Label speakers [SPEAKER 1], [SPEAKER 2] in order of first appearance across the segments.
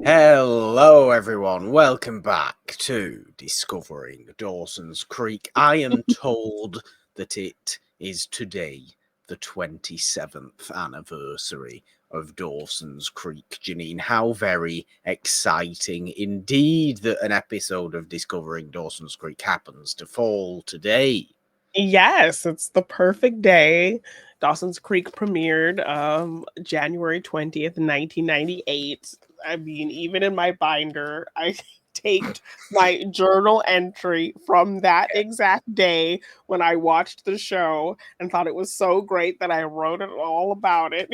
[SPEAKER 1] Hello, everyone. Welcome back to Discovering Dawson's Creek. I am told that it is today the 27th anniversary of Dawson's Creek. Janine, how very exciting indeed that an episode of Discovering Dawson's Creek happens to fall today.
[SPEAKER 2] Yes, it's the perfect day. Dawson's Creek premiered January 20th, 1998. I mean, even in my binder, I taped my journal entry from that exact day when I watched the show and thought it was so great that I wrote it all about it.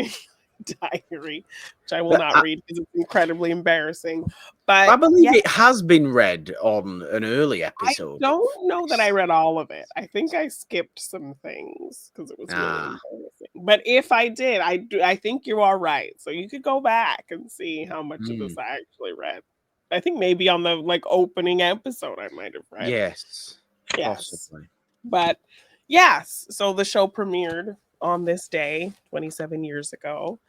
[SPEAKER 2] Diary, which I will
[SPEAKER 1] But
[SPEAKER 2] not read because it's incredibly embarrassing.
[SPEAKER 1] I
[SPEAKER 2] But
[SPEAKER 1] believe
[SPEAKER 2] yeah,
[SPEAKER 1] it has been read on an early
[SPEAKER 2] I
[SPEAKER 1] episode.
[SPEAKER 2] don't know that I read all of it. I think I skipped some things because it was really
[SPEAKER 1] Ah,
[SPEAKER 2] embarrassing. But if I did, I think you are right. So you could go back and see how much of
[SPEAKER 1] hmm,
[SPEAKER 2] this I actually read. I think maybe on the opening episode I might have read.
[SPEAKER 1] yes,
[SPEAKER 2] Yes.
[SPEAKER 1] possibly.
[SPEAKER 2] But yes, so the show premiered on this day 27 years ago,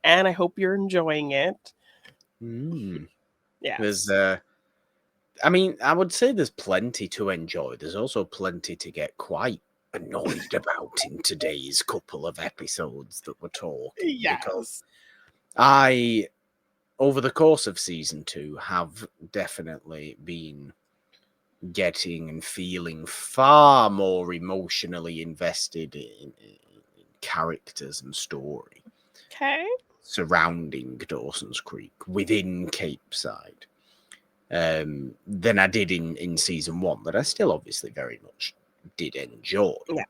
[SPEAKER 2] and I hope you're enjoying it.
[SPEAKER 1] Mm. There's,
[SPEAKER 2] Yes.
[SPEAKER 1] I mean, I would say there's plenty to enjoy. There's also plenty to get quite annoyed about in today's couple of episodes that we're talking, because
[SPEAKER 2] Yes.
[SPEAKER 1] I, over the course of season 2, have definitely been getting and feeling far more emotionally invested in characters and story
[SPEAKER 2] Okay.
[SPEAKER 1] surrounding Dawson's Creek within Cape Side than I did in season 1, that I still obviously very much did enjoy.
[SPEAKER 2] Yeah.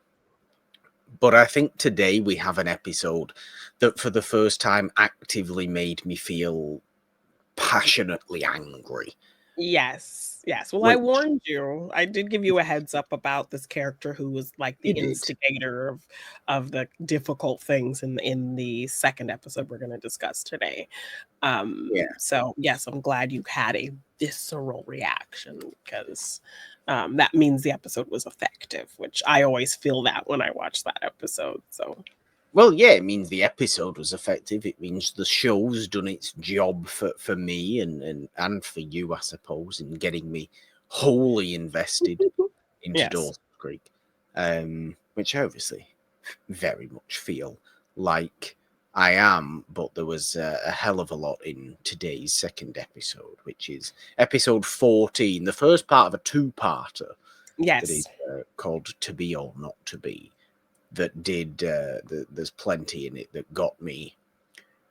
[SPEAKER 1] But I think today we have an episode that for the first time actively made me feel passionately angry.
[SPEAKER 2] Yes, yes. Well, I
[SPEAKER 1] Which
[SPEAKER 2] warned you. I did give you a heads up about this character who was like the
[SPEAKER 1] you did.
[SPEAKER 2] instigator of the difficult things in the second episode we're going to discuss today.
[SPEAKER 1] Yeah.
[SPEAKER 2] So yes, I'm glad you had a visceral reaction because that means the episode was effective, which I always feel that when I watch that episode. So
[SPEAKER 1] Well, yeah, it means the episode was effective. It means the show's done its job for me and for you, I suppose, in getting me wholly invested into
[SPEAKER 2] yes,
[SPEAKER 1] Dawson's Creek, which I obviously very much feel like I am. But there was a hell of a lot in today's second episode, which is episode 14, the first part of a two-parter that
[SPEAKER 2] yes,
[SPEAKER 1] is called To Be or Not to Be. That did, there's plenty in it that got me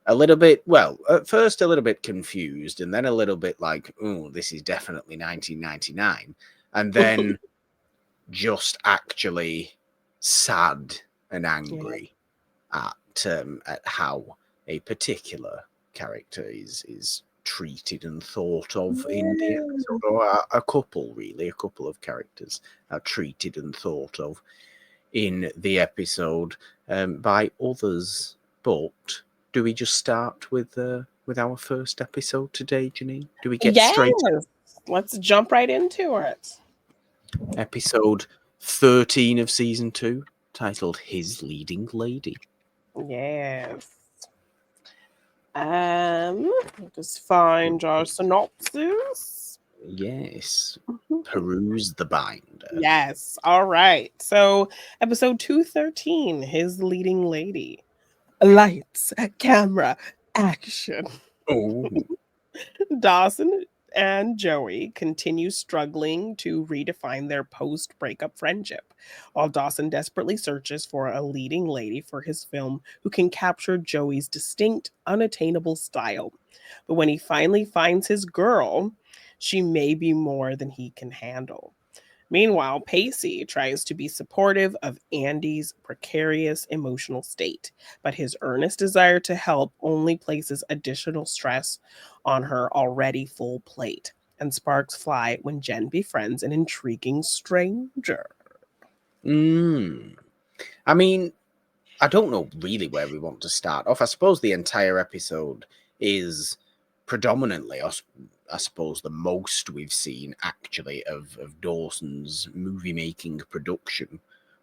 [SPEAKER 1] a little bit, well, at first a little bit confused, and then a little bit like, oh, this is definitely 1999. And then just actually sad and
[SPEAKER 2] yeah.
[SPEAKER 1] angry at how a particular character is treated and thought of in the
[SPEAKER 2] Yeah.
[SPEAKER 1] episode, or a couple, really, a couple of characters are treated and thought of in the episode by others. But do we just start with our first episode today, Janine? Do we get
[SPEAKER 2] Yes.
[SPEAKER 1] straight to
[SPEAKER 2] Let's jump right into it.
[SPEAKER 1] episode 13 of season 2, titled His Leading Lady?
[SPEAKER 2] Yes. Just find our synopsis.
[SPEAKER 1] Yes, peruse the binder.
[SPEAKER 2] Yes. All right. So, episode 213, His Leading Lady. Lights, camera, action.
[SPEAKER 1] Oh,
[SPEAKER 2] Dawson and Joey continue struggling to redefine their post breakup friendship, while Dawson desperately searches for a leading lady for his film who can capture Joey's distinct, unattainable style. But when he finally finds his girl, she may be more than he can handle. Meanwhile, Pacey tries to be supportive of Andy's precarious emotional state, but his earnest desire to help only places additional stress on her already full plate. And sparks fly when Jen befriends an intriguing stranger.
[SPEAKER 1] I mean, I don't know really where we want to start off. I suppose the entire episode is predominantly, I suppose, the most we've seen actually of Dawson's movie making production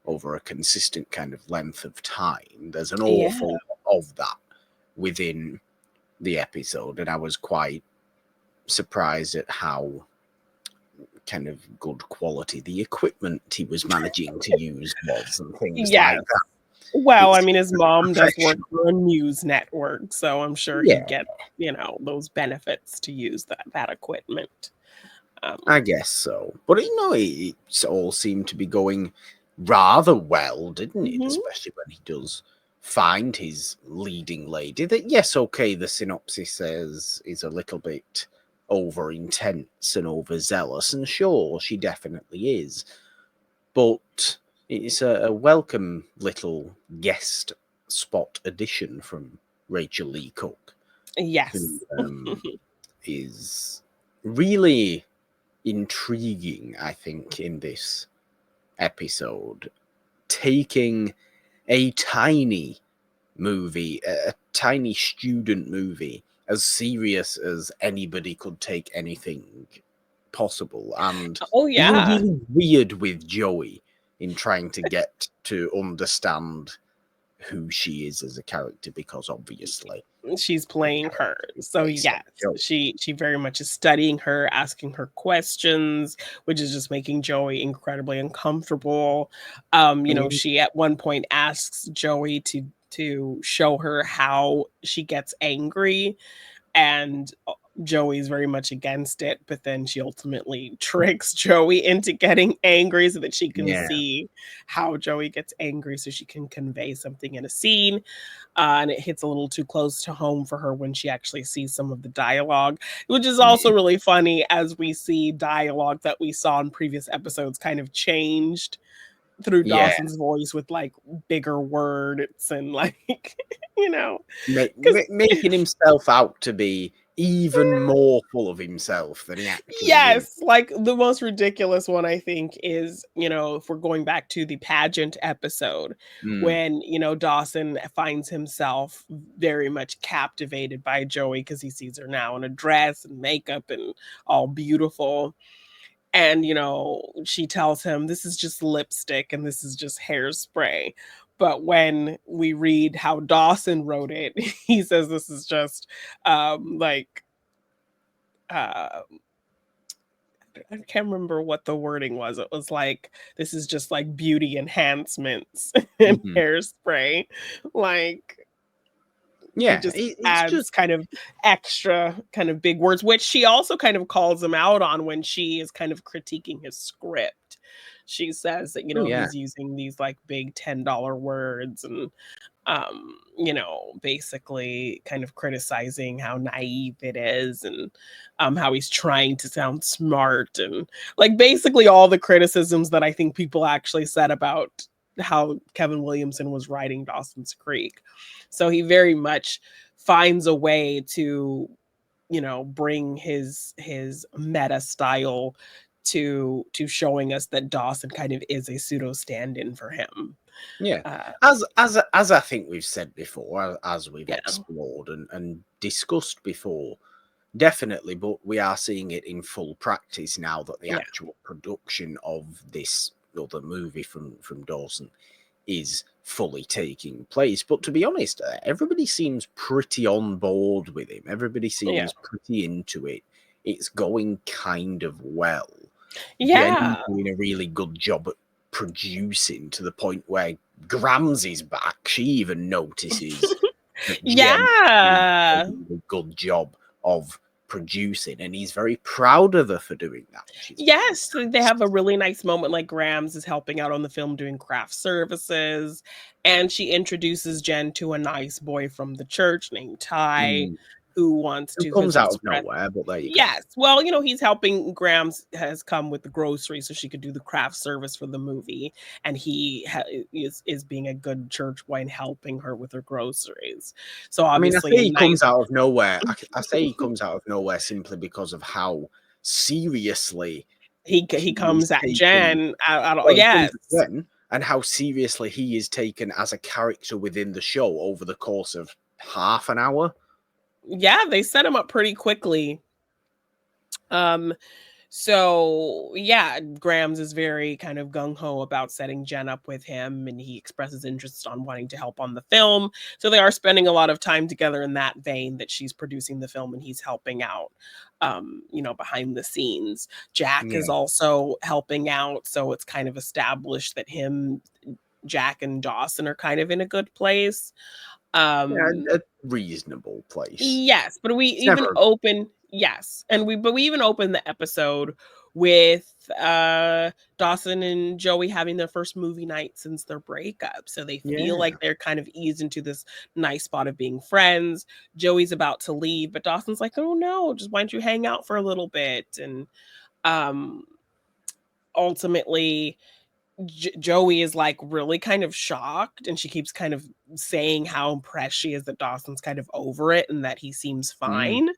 [SPEAKER 1] over a consistent kind of length of time. There's an
[SPEAKER 2] Yeah.
[SPEAKER 1] awful lot of that within the episode, and I was quite surprised at how kind of good quality the equipment he was managing to use was, and things like
[SPEAKER 2] Yes.
[SPEAKER 1] that.
[SPEAKER 2] Well, I
[SPEAKER 1] It's
[SPEAKER 2] mean, his
[SPEAKER 1] very
[SPEAKER 2] mom does work
[SPEAKER 1] professional.
[SPEAKER 2] for a news network, so I'm sure he
[SPEAKER 1] Yeah,
[SPEAKER 2] gets, those benefits to use that equipment.
[SPEAKER 1] I guess so. But it all seemed to be going rather well, didn't it?
[SPEAKER 2] Mhm.
[SPEAKER 1] Especially when he does find his leading lady. That yes, okay, the synopsis says is a little bit over intense and overzealous, and sure, she definitely is. But it's a welcome little guest spot addition from Rachel Leigh-Cook, who
[SPEAKER 2] Yes.
[SPEAKER 1] is really intriguing, I think, in this episode, taking a tiny movie, a tiny student movie, as serious as anybody could take anything possible, and
[SPEAKER 2] Oh,
[SPEAKER 1] being
[SPEAKER 2] yeah.
[SPEAKER 1] really weird with Joey in trying to get to understand who she is as a character, because obviously
[SPEAKER 2] She's
[SPEAKER 1] the
[SPEAKER 2] playing her.
[SPEAKER 1] character is
[SPEAKER 2] So,
[SPEAKER 1] based on
[SPEAKER 2] yes,
[SPEAKER 1] Joey.
[SPEAKER 2] she very much is studying her, asking her questions, which is just making Joey incredibly uncomfortable.
[SPEAKER 1] Mm,
[SPEAKER 2] She at one point asks Joey to show her how she gets angry, and Joey's very much against it, but then she ultimately tricks Joey into getting angry so that she can
[SPEAKER 1] yeah,
[SPEAKER 2] see how Joey gets angry so she can convey something in a scene. And it hits a little too close to home for her when she actually sees some of the dialogue, which is also
[SPEAKER 1] yeah,
[SPEAKER 2] really funny as we see dialogue that we saw in previous episodes kind of changed through
[SPEAKER 1] yeah.
[SPEAKER 2] Dawson's voice with like bigger words and like, you know, because
[SPEAKER 1] Making himself out to be even more full of himself than he actually is.
[SPEAKER 2] yes, like the most ridiculous one I think is, if we're going back to the pageant episode
[SPEAKER 1] Mm,
[SPEAKER 2] when, Dawson finds himself very much captivated by Joey because he sees her now in a dress and makeup and all beautiful. And, she tells him this is just lipstick and this is just hairspray. But when we read how Dawson wrote it, he says this is just like uh I can't remember what the wording was. It was like, "This is just like beauty enhancements and
[SPEAKER 1] mhm.
[SPEAKER 2] hairspray." Like, he
[SPEAKER 1] Yeah,
[SPEAKER 2] just
[SPEAKER 1] it's just
[SPEAKER 2] adds kind of extra kind of big words, which she also kind of calls him out on when she is kind of critiquing his script. She says that,
[SPEAKER 1] oh yeah,
[SPEAKER 2] he's using these like big $10 words and basically kind of criticizing how naive it is and how he's trying to sound smart and like basically all the criticisms that I think people actually said about how Kevin Williamson was writing Dawson's Creek. So he very much finds a way to, bring his meta style to showing us that Dawson kind of is a pseudo stand-in for him.
[SPEAKER 1] yeah.
[SPEAKER 2] Uh,
[SPEAKER 1] As I think we've said before, as we've
[SPEAKER 2] yeah,
[SPEAKER 1] explored and discussed before, definitely. But we are seeing it in full practice now that the
[SPEAKER 2] yeah.
[SPEAKER 1] actual production of this other movie from Dawson is fully taking place. But to be honest, everybody seems pretty on board with him. Everybody
[SPEAKER 2] Yeah.
[SPEAKER 1] seems pretty into it. It's going kind of well. Jen's
[SPEAKER 2] Yeah.
[SPEAKER 1] doing a really good job at producing to the point where Grams is back. She even notices that Jen is doing a
[SPEAKER 2] Yeah.
[SPEAKER 1] really good job of producing, and he's very proud of her for doing that, which is very
[SPEAKER 2] Yes, they
[SPEAKER 1] nice.
[SPEAKER 2] have a really nice moment, like, Grams is helping out on the film doing craft services, and she introduces Jen to a nice boy from the church named Ty,
[SPEAKER 1] Mm.
[SPEAKER 2] who wants
[SPEAKER 1] Who
[SPEAKER 2] to
[SPEAKER 1] comes
[SPEAKER 2] has
[SPEAKER 1] out of
[SPEAKER 2] expressed.
[SPEAKER 1] nowhere, but there you go.
[SPEAKER 2] Yes. Well, he's helping. Grams has come with the groceries so she could do the craft service for the movie, and he is being a good church boy and helping her with her groceries. So
[SPEAKER 1] I mean, I
[SPEAKER 2] obviously
[SPEAKER 1] say
[SPEAKER 2] a
[SPEAKER 1] he
[SPEAKER 2] nice.
[SPEAKER 1] comes out of nowhere. I say he comes out of nowhere simply because of how seriously
[SPEAKER 2] He
[SPEAKER 1] he is
[SPEAKER 2] comes at
[SPEAKER 1] taken.
[SPEAKER 2] Jen at all.
[SPEAKER 1] Well, he comes
[SPEAKER 2] Yes.
[SPEAKER 1] again, and how seriously he is taken as a character within the show over the course of half an hour.
[SPEAKER 2] Yeah, they set him up pretty quickly. Um, so yeah, Grams is very kind of gung ho about setting Jen up with him, and he expresses interest on wanting to help on the film. So they are spending a lot of time together in that vein that she's producing the film and he's helping out. behind the scenes. Jack is
[SPEAKER 1] Yeah.
[SPEAKER 2] also helping out, so it's kind of established that Jack and Dawson are kind of in a good place.
[SPEAKER 1] Yeah,
[SPEAKER 2] Um,
[SPEAKER 1] a reasonable place.
[SPEAKER 2] yes, but
[SPEAKER 1] It's never
[SPEAKER 2] we even open the episode with Dawson and Joey having their first movie night since their breakup. So they feel
[SPEAKER 1] yeah.
[SPEAKER 2] like they're kind of eased into this nice spot of being friends. Joey's about to leave, but Dawson's like, "Oh no, just why don't you hang out for a little bit?" And um ultimately Joey is like really kind of shocked, and she keeps kind of saying how impressed she is that Dawson's kind of over it and that he seems
[SPEAKER 1] Mm.
[SPEAKER 2] fine.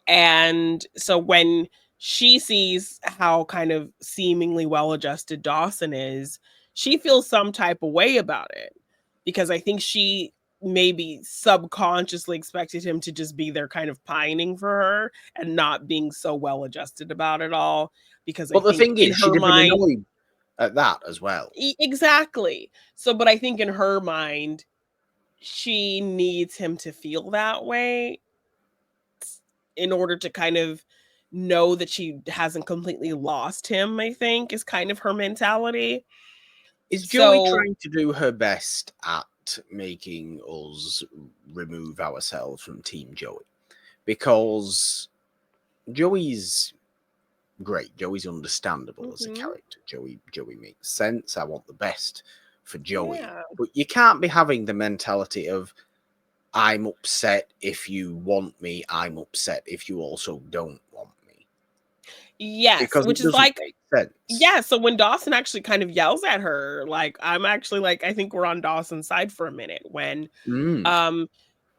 [SPEAKER 2] And so when she sees how kind of seemingly well adjusted Dawson is, she feels some type of way about it, because I think she maybe subconsciously expected him to just be there kind of pining for her and not being so well adjusted about it all. Because I
[SPEAKER 1] But the
[SPEAKER 2] think
[SPEAKER 1] thing
[SPEAKER 2] in
[SPEAKER 1] is, she'd
[SPEAKER 2] her
[SPEAKER 1] have been
[SPEAKER 2] mind,
[SPEAKER 1] annoyed at that as well.
[SPEAKER 2] exactly. So, but I think in her mind, she needs him to feel that way in order to kind of know that she hasn't completely lost him, I think, is kind of her mentality.
[SPEAKER 1] Is Joey
[SPEAKER 2] So,
[SPEAKER 1] trying to do her best at making us remove ourselves from Team Joey? Because Joey's great. Joey's understandable as a
[SPEAKER 2] mhm,
[SPEAKER 1] character. Joey makes sense. I want the best for Joey.
[SPEAKER 2] yeah.
[SPEAKER 1] But you can't be having the mentality of I'm upset if you want me, I'm upset if you also don't want me.
[SPEAKER 2] Yes,
[SPEAKER 1] Because
[SPEAKER 2] which
[SPEAKER 1] it
[SPEAKER 2] is
[SPEAKER 1] doesn't
[SPEAKER 2] like,
[SPEAKER 1] make sense.
[SPEAKER 2] yeah, so when Dawson actually kind of yells at her, like, I'm actually like, I think we're on Dawson's side for a minute when
[SPEAKER 1] Mm,
[SPEAKER 2] um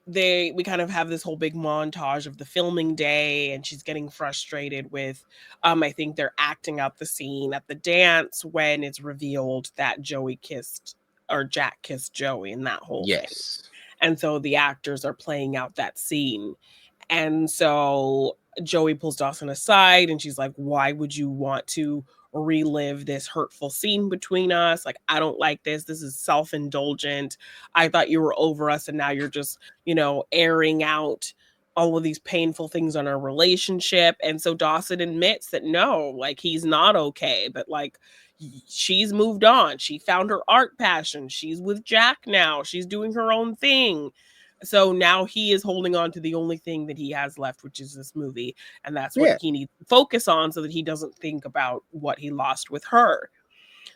[SPEAKER 2] we kind of have this whole big montage of the filming day, and she's getting frustrated with I think they're acting out the scene at the dance when it's revealed that Joey kissed or Jack kissed Joey and that whole thing.
[SPEAKER 1] yes.
[SPEAKER 2] And so the actors are playing out that scene. And so Joey pulls Dawson aside and she's like, "Why would you want to relive this hurtful scene between us? Like, I don't like this. This is self indulgent. I thought you were over us, and now you're just, airing out all of these painful things on our relationship." And so Dawson admits that no, like, he's not okay, but like, she's moved on. She found her art passion. She's with Jack now. She's doing her own thing. So now he is holding on to the only thing that he has left, which is this movie. And that's what
[SPEAKER 1] Yeah.
[SPEAKER 2] he needs to focus on so that he doesn't think about what he lost with her.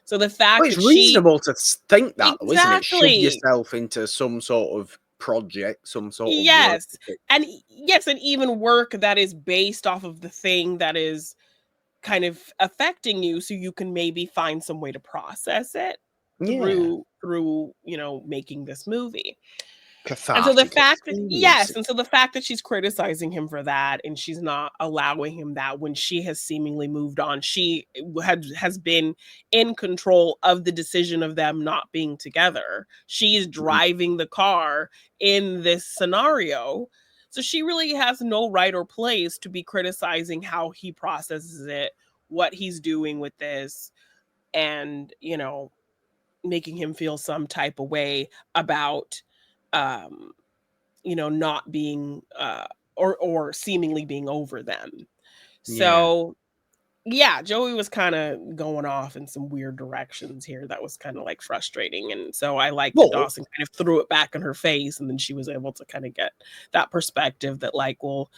[SPEAKER 2] So the
[SPEAKER 1] Well,
[SPEAKER 2] fact
[SPEAKER 1] it's
[SPEAKER 2] that she
[SPEAKER 1] reasonable to think that, though, isn't it? Shove
[SPEAKER 2] exactly.
[SPEAKER 1] yourself into some sort of project, some sort of work.
[SPEAKER 2] Yes. And yes, and even work that is based off of the thing that is kind of affecting you, so you can maybe find some way to process it
[SPEAKER 1] Yeah.
[SPEAKER 2] through making this movie. And so the
[SPEAKER 1] Cathartic
[SPEAKER 2] fact that yes,
[SPEAKER 1] experiences.
[SPEAKER 2] and so the fact that she's criticizing him for that and she's not allowing him that when she has seemingly moved on, she has been in control of the decision of them not being together. She's
[SPEAKER 1] Mm,
[SPEAKER 2] driving the car in this scenario. So she really has no right or place to be criticizing how he processes it, what he's doing with this, and making him feel some type of way about um not being or seemingly being over them.
[SPEAKER 1] yeah.
[SPEAKER 2] So yeah, Joey was kind of going off in some weird directions here that was kind of like frustrating. And so I like that
[SPEAKER 1] But
[SPEAKER 2] Dawson kind of threw it back in her face, and then she was able to kind of get that perspective that, like, well,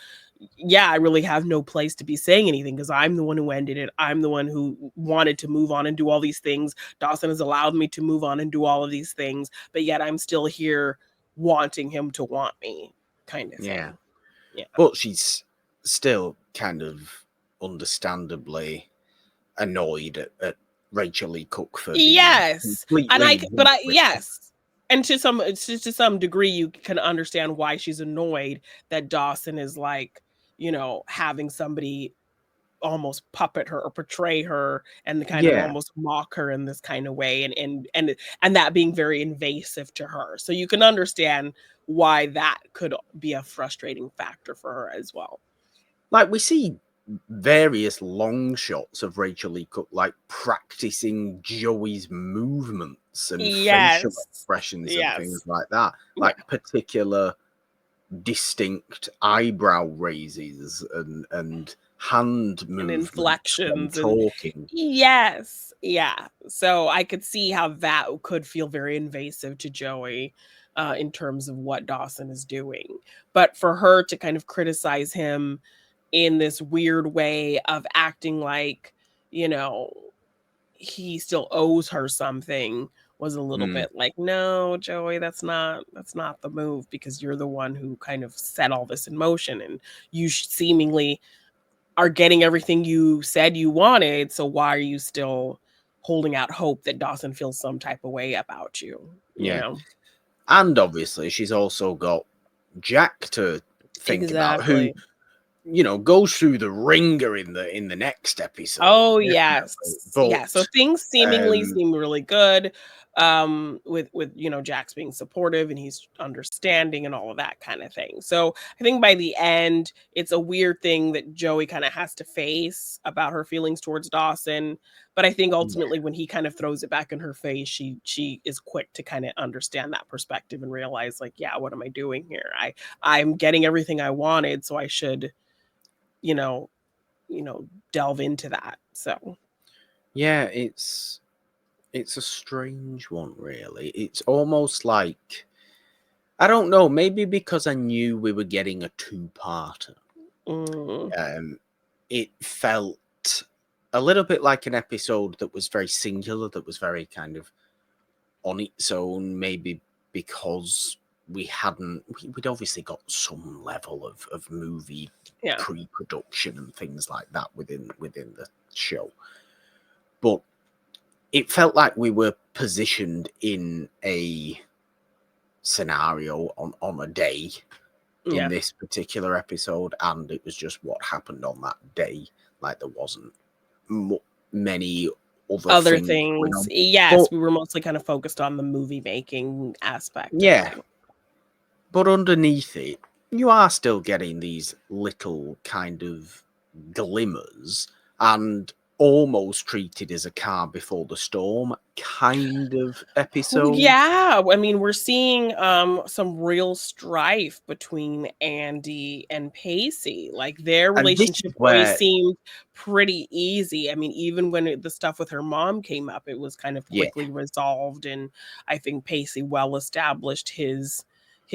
[SPEAKER 2] yeah, I really have no place to be saying anything because I'm the one who ended it. I'm the one who wanted to move on and do all these things. Dawson has allowed me to move on and do all of these things, but yet I'm still here wanting him to want me, kind of
[SPEAKER 1] yeah.
[SPEAKER 2] thing. Yeah.
[SPEAKER 1] But she's still kind of understandably annoyed at Rachel Leigh-Cook for being
[SPEAKER 2] Yes, and
[SPEAKER 1] completely
[SPEAKER 2] yes, and to some degree, you can understand why she's annoyed that Dawson is like, having somebody almost puppet her or portray her and kind of
[SPEAKER 1] yeah.
[SPEAKER 2] almost mock her in this kind of way, and that being very invasive to her. So you can understand why that could be a frustrating factor for her as well.
[SPEAKER 1] Like we see various long shots of Rachel Leigh-Cook like practicing Joey's movements and facial
[SPEAKER 2] Yes.
[SPEAKER 1] expressions and things
[SPEAKER 2] Yes.
[SPEAKER 1] like that.
[SPEAKER 2] Yeah.
[SPEAKER 1] Like particular distinct eyebrow raises and hand
[SPEAKER 2] And
[SPEAKER 1] movements when
[SPEAKER 2] inflections and
[SPEAKER 1] talking.
[SPEAKER 2] yes, yeah. So I could see how that could feel very invasive to Joey, in terms of what Dawson is doing. But for her to kind of criticize him in this weird way of acting like, you know, he still owes her something was a little
[SPEAKER 1] Mm,
[SPEAKER 2] bit like, "No, Joey, that's not the move because you're the one who kind of set all this in motion and you seemingly are getting everything you said you wanted, so why are you still holding out hope that Dawson feels some type of way about you?" You
[SPEAKER 1] yeah.
[SPEAKER 2] know?
[SPEAKER 1] And obviously, she's also got Jack to think about, who,
[SPEAKER 2] Exactly.
[SPEAKER 1] goes through the ringer in the next episode,
[SPEAKER 2] Oh, yes.
[SPEAKER 1] definitely.
[SPEAKER 2] Yeah, so
[SPEAKER 1] But
[SPEAKER 2] things seemingly
[SPEAKER 1] um,
[SPEAKER 2] seem really good, with, Jax being supportive and he's understanding and all of that kinda thing. So, I think by the end, it's a weird thing that Joey kinda has to face about her feelings towards Dawson, but I think
[SPEAKER 1] yeah,
[SPEAKER 2] ultimately when he kind of throws it back in her face, she is quick to kinda understand that perspective and realize, like, "Yeah, what am I doing here? I'm getting everything I wanted, so I should, you know you know, delve into that." So
[SPEAKER 1] yeah, it's a strange one, really. It's almost like, I don't know, maybe because I knew we were getting a two-parter.
[SPEAKER 2] mm,
[SPEAKER 1] Um, it felt a little bit like an episode that was very singular, that was very kind of on its own, maybe because we'd obviously got some level of movie
[SPEAKER 2] yeah.
[SPEAKER 1] pre-production and things like that within the show, but it felt like we were positioned in a scenario on a day in
[SPEAKER 2] Yeah.
[SPEAKER 1] this particular episode, and it was just what happened on that day. Like, there wasn't many other
[SPEAKER 2] Other
[SPEAKER 1] things going
[SPEAKER 2] things.
[SPEAKER 1] on.
[SPEAKER 2] Yes,
[SPEAKER 1] But
[SPEAKER 2] we were mostly kind of focused on the movie making aspect of
[SPEAKER 1] yeah,
[SPEAKER 2] things.
[SPEAKER 1] but underneath it, you are still getting these little kind of glimmers, and almost treated as a calm before the storm kind of
[SPEAKER 2] Well,
[SPEAKER 1] episode.
[SPEAKER 2] yeah, I mean, we're seeing, some real strife between Andy and Pacey, like, their
[SPEAKER 1] And this
[SPEAKER 2] relationship
[SPEAKER 1] is
[SPEAKER 2] always
[SPEAKER 1] where,
[SPEAKER 2] seemed pretty easy. I mean, even when the stuff with her mom came up, it was kind of
[SPEAKER 1] yeah,
[SPEAKER 2] quickly resolved, and I think Pacey well established his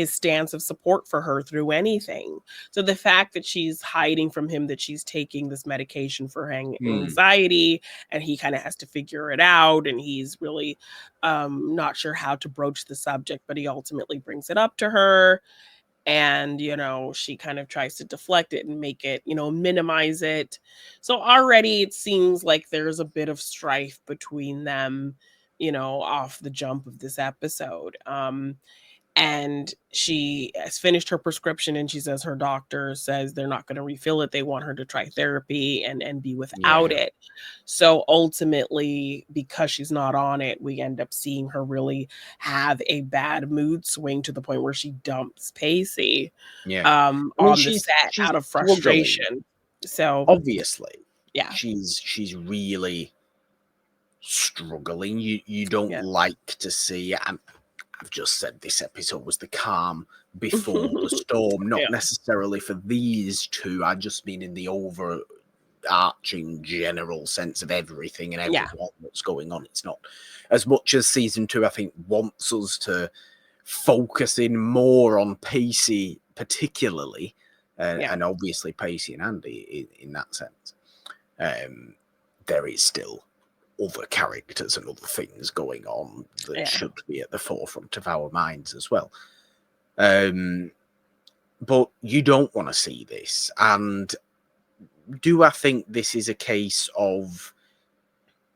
[SPEAKER 2] stance of support for her through anything. So the fact that she's hiding from him that she's taking this medication for
[SPEAKER 1] mm,
[SPEAKER 2] anxiety, and he kinda has to figure it out, and he's really not sure how to broach the subject, but he ultimately brings it up to her. And, she kind of tries to deflect it and make it, minimize it. So already it seems like there's a bit of strife between them, off the jump of this episode. And she has finished her prescription and she says her doctor says they're not going to refill it. They want her to try therapy and be without
[SPEAKER 1] yeah,
[SPEAKER 2] it. So ultimately, because she's not on it, we end up seeing her really have a bad mood swing to the point where she dumps Pacey,
[SPEAKER 1] yeah. I mean,
[SPEAKER 2] on the
[SPEAKER 1] she's
[SPEAKER 2] set
[SPEAKER 1] she's
[SPEAKER 2] out of
[SPEAKER 1] struggling.
[SPEAKER 2] frustration. So
[SPEAKER 1] Obviously,
[SPEAKER 2] yeah.
[SPEAKER 1] she's really struggling. You don't
[SPEAKER 2] Yeah.
[SPEAKER 1] like to see. I've just said this episode was the calm before the storm, not
[SPEAKER 2] Yeah.
[SPEAKER 1] necessarily for these two. I just mean in the overarching general sense of everything and
[SPEAKER 2] Yeah.
[SPEAKER 1] everyone that's going on. It's not as much as season two, I think, wants us to focus in more on Pacey, particularly,
[SPEAKER 2] Yeah.
[SPEAKER 1] and obviously Pacey and Andy in that sense. There is still other characters and other things going on that
[SPEAKER 2] Yeah.
[SPEAKER 1] should be at the forefront of our minds as well. But you don't want to see this. And do I think this is a case of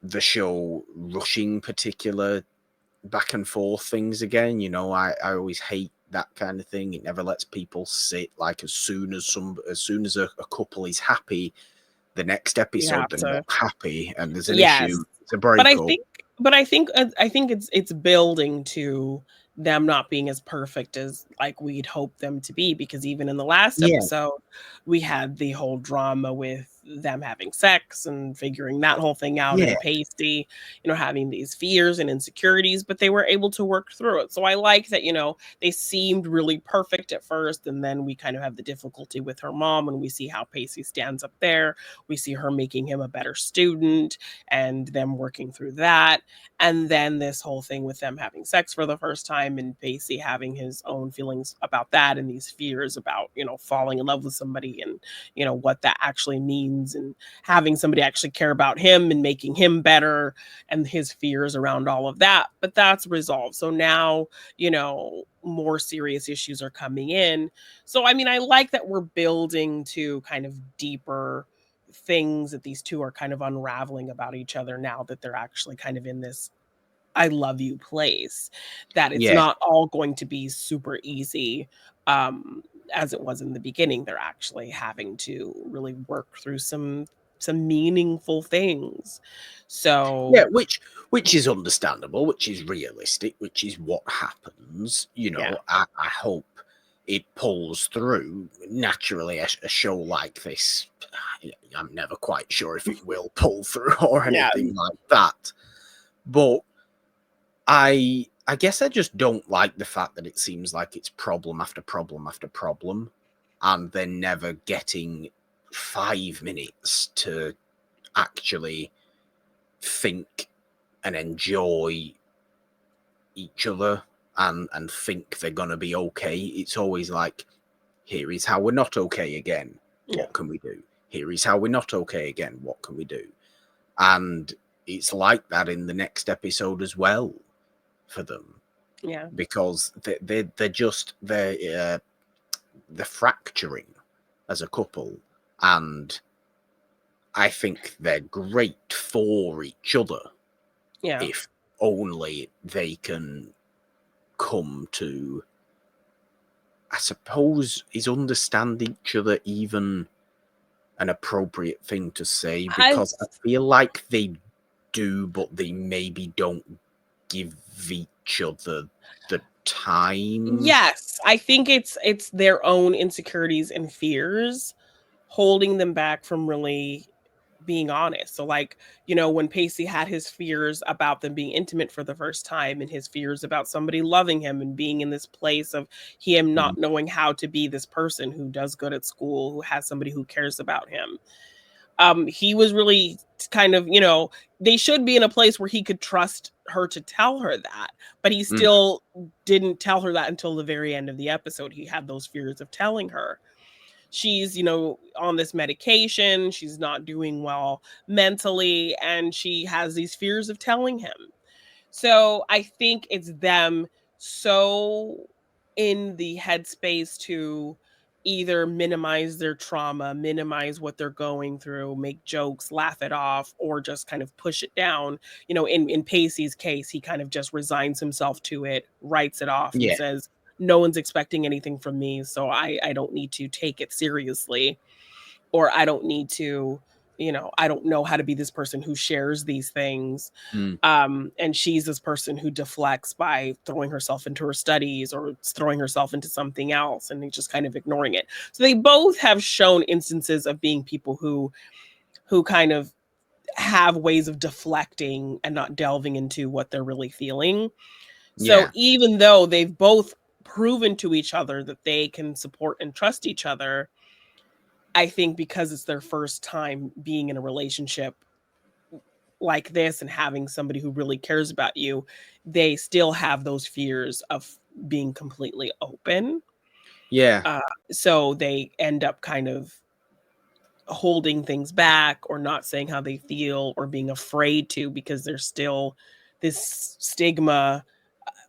[SPEAKER 1] the show rushing particular back and forth things again? I always hate that kind of thing. It never lets people sit. Like, as soon as a couple is happy, the next
[SPEAKER 2] You
[SPEAKER 1] episode
[SPEAKER 2] have
[SPEAKER 1] they're
[SPEAKER 2] to.
[SPEAKER 1] not happy and there's an
[SPEAKER 2] Yes.
[SPEAKER 1] issue, it's a
[SPEAKER 2] But I
[SPEAKER 1] breakup.
[SPEAKER 2] think I think it's building to them not being as perfect as, we'd hope them to be, because even in the last
[SPEAKER 1] Yeah.
[SPEAKER 2] episode, we had the whole drama with, them having sex and figuring that whole thing out,
[SPEAKER 1] Yeah.
[SPEAKER 2] and Pacey, having these fears and insecurities, but they were able to work through it. So I like that, they seemed really perfect at first, and then we kind of have the difficulty with her mom, and we see how Pacey stands up there. We see her making him a better student and them working through that. And then this whole thing with them having sex for the first time, and Pacey having his own feelings about that, and these fears about, falling in love with somebody, and, what that actually means, and having somebody actually care about him and making him better, and his fears around all of that. But that's resolved. So now, more serious issues are coming in. So, I mean, I like that we're building to kind of deeper things that these two are kind of unraveling about each other now that they're actually kind of in this I love you place, that it's
[SPEAKER 1] Yeah.
[SPEAKER 2] not all going to be super easy, um, as it was in the beginning. They're actually having to really work through some meaningful things.
[SPEAKER 1] Yeah,
[SPEAKER 2] So,
[SPEAKER 1] which is understandable, which is realistic, which is what happens.
[SPEAKER 2] yeah.
[SPEAKER 1] I hope it pulls through. Naturally, a show like this, I'm never quite sure if it will pull through or
[SPEAKER 2] Yeah.
[SPEAKER 1] anything like that. But I guess I just don't like the fact that it seems like it's problem after problem after problem, and they're never getting 5 minutes to actually think and enjoy each other and think they're gonna be okay. It's always like, here is how we're not okay again.
[SPEAKER 2] Yeah.
[SPEAKER 1] What can we do? Here is how we're not okay again. What can we do? And it's like that in the next episode as well for them,
[SPEAKER 2] Yeah.
[SPEAKER 1] because they're fracturing as a couple, and I think they're great for each other
[SPEAKER 2] Yeah.
[SPEAKER 1] if only they can come to, I suppose, is understand each other even an appropriate thing to say?
[SPEAKER 2] I
[SPEAKER 1] Because I feel like they do, but they maybe don't give each other the time.
[SPEAKER 2] Yes, I think it's their own insecurities and fears holding them back from really being honest. So, like, when Pacey had his fears about them being intimate for the first time, and his fears about somebody loving him and being in this place of him
[SPEAKER 1] Mm,
[SPEAKER 2] not knowing how to be this person who does good at school, who has somebody who cares about him. He was really kind of, they should be in a place where he could trust her to tell her that, but he
[SPEAKER 1] mm,
[SPEAKER 2] still didn't tell her that until the very end of the episode. He had those fears of telling her. She's, on this medication, she's not doing well mentally, and she has these fears of telling him. So I think it's them so in the headspace to either minimize their trauma, minimize what they're going through, make jokes, laugh it off, or just kind of push it down. In Pacey's case, he kind of just resigns himself to it, writes it off, and
[SPEAKER 1] yeah.
[SPEAKER 2] says, no one's expecting anything from me, so I don't need to take it seriously, or I don't need to, I don't know how to be this person who shares these things.
[SPEAKER 1] Mm,
[SPEAKER 2] And she's this person who deflects by throwing herself into her studies or throwing herself into something else, and just kind of ignoring it. So they both have shown instances of being people who kind of have ways of deflecting and not delving into what they're really feeling. So
[SPEAKER 1] yeah.
[SPEAKER 2] even though they've both proven to each other that they can support and trust each other, I think because it's their first time being in a relationship like this and having somebody who really cares about you, they still have those fears of being completely open.
[SPEAKER 1] Yeah.
[SPEAKER 2] Uh, so they end up kind of holding things back, or not saying how they feel, or being afraid to, because there's still this stigma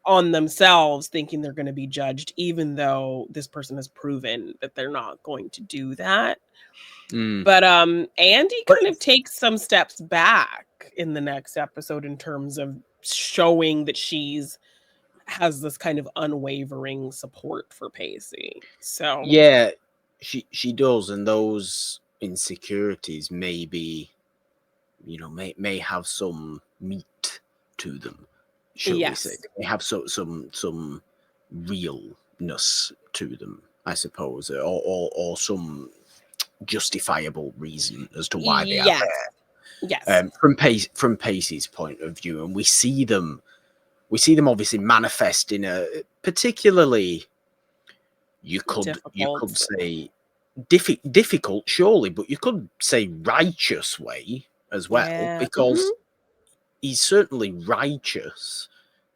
[SPEAKER 2] on themselves, thinking they're going to be judged, even though this person has proven that they're not going to do that.
[SPEAKER 1] Mm.
[SPEAKER 2] But Andy
[SPEAKER 1] But
[SPEAKER 2] kind of takes some steps back in the next episode in terms of showing that she's has this kind of unwavering support for Pacey. So,
[SPEAKER 1] yeah, she does, and those insecurities maybe, may have some meat to them, shall we say?
[SPEAKER 2] yes.
[SPEAKER 1] They have some realness to them, I suppose, or some. justifiable reason as to why they are
[SPEAKER 2] Yes. Yes.
[SPEAKER 1] there. From Pacey's point of view, and we see them obviously manifest in a particularly, you could
[SPEAKER 2] Difficult.
[SPEAKER 1] say difficult, surely, but you could say righteous way as well,
[SPEAKER 2] Yeah.
[SPEAKER 1] because he's certainly righteous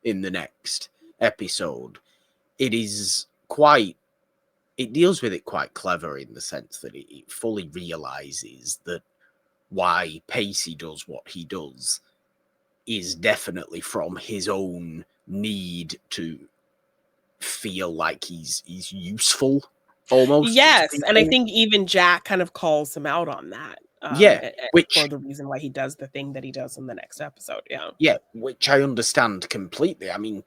[SPEAKER 1] in the next episode. It deals with it quite clever in the sense that it fully realizes that why Pacey does what he does is definitely from his own need to feel like he's useful almost to
[SPEAKER 2] Yes, and I
[SPEAKER 1] people.
[SPEAKER 2] think even Jack kind of calls him out on that,
[SPEAKER 1] Yeah,
[SPEAKER 2] for
[SPEAKER 1] which
[SPEAKER 2] the reason why he does the thing that he does in the next episode, yeah.
[SPEAKER 1] which I understand completely. I mean,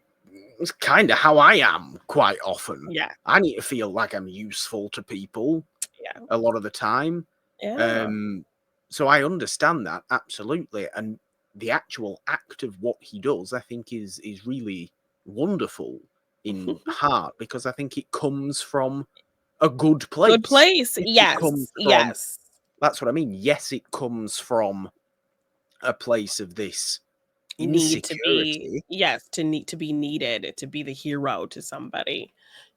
[SPEAKER 1] it's kind of how I am quite often.
[SPEAKER 2] Yeah,
[SPEAKER 1] I need to feel like I'm useful to people
[SPEAKER 2] yeah,
[SPEAKER 1] a lot of the time.
[SPEAKER 2] yeah.
[SPEAKER 1] So I understand that absolutely, and the actual act of what he does, I think, is really wonderful in heart, because I think it comes from a good
[SPEAKER 2] Good
[SPEAKER 1] place.
[SPEAKER 2] place,
[SPEAKER 1] It comes
[SPEAKER 2] yes,
[SPEAKER 1] from,
[SPEAKER 2] yes.
[SPEAKER 1] that's what I mean. Yes, it comes from a place of this
[SPEAKER 2] Need to be
[SPEAKER 1] insecurity,
[SPEAKER 2] yes, to need to be needed, to be the hero to somebody.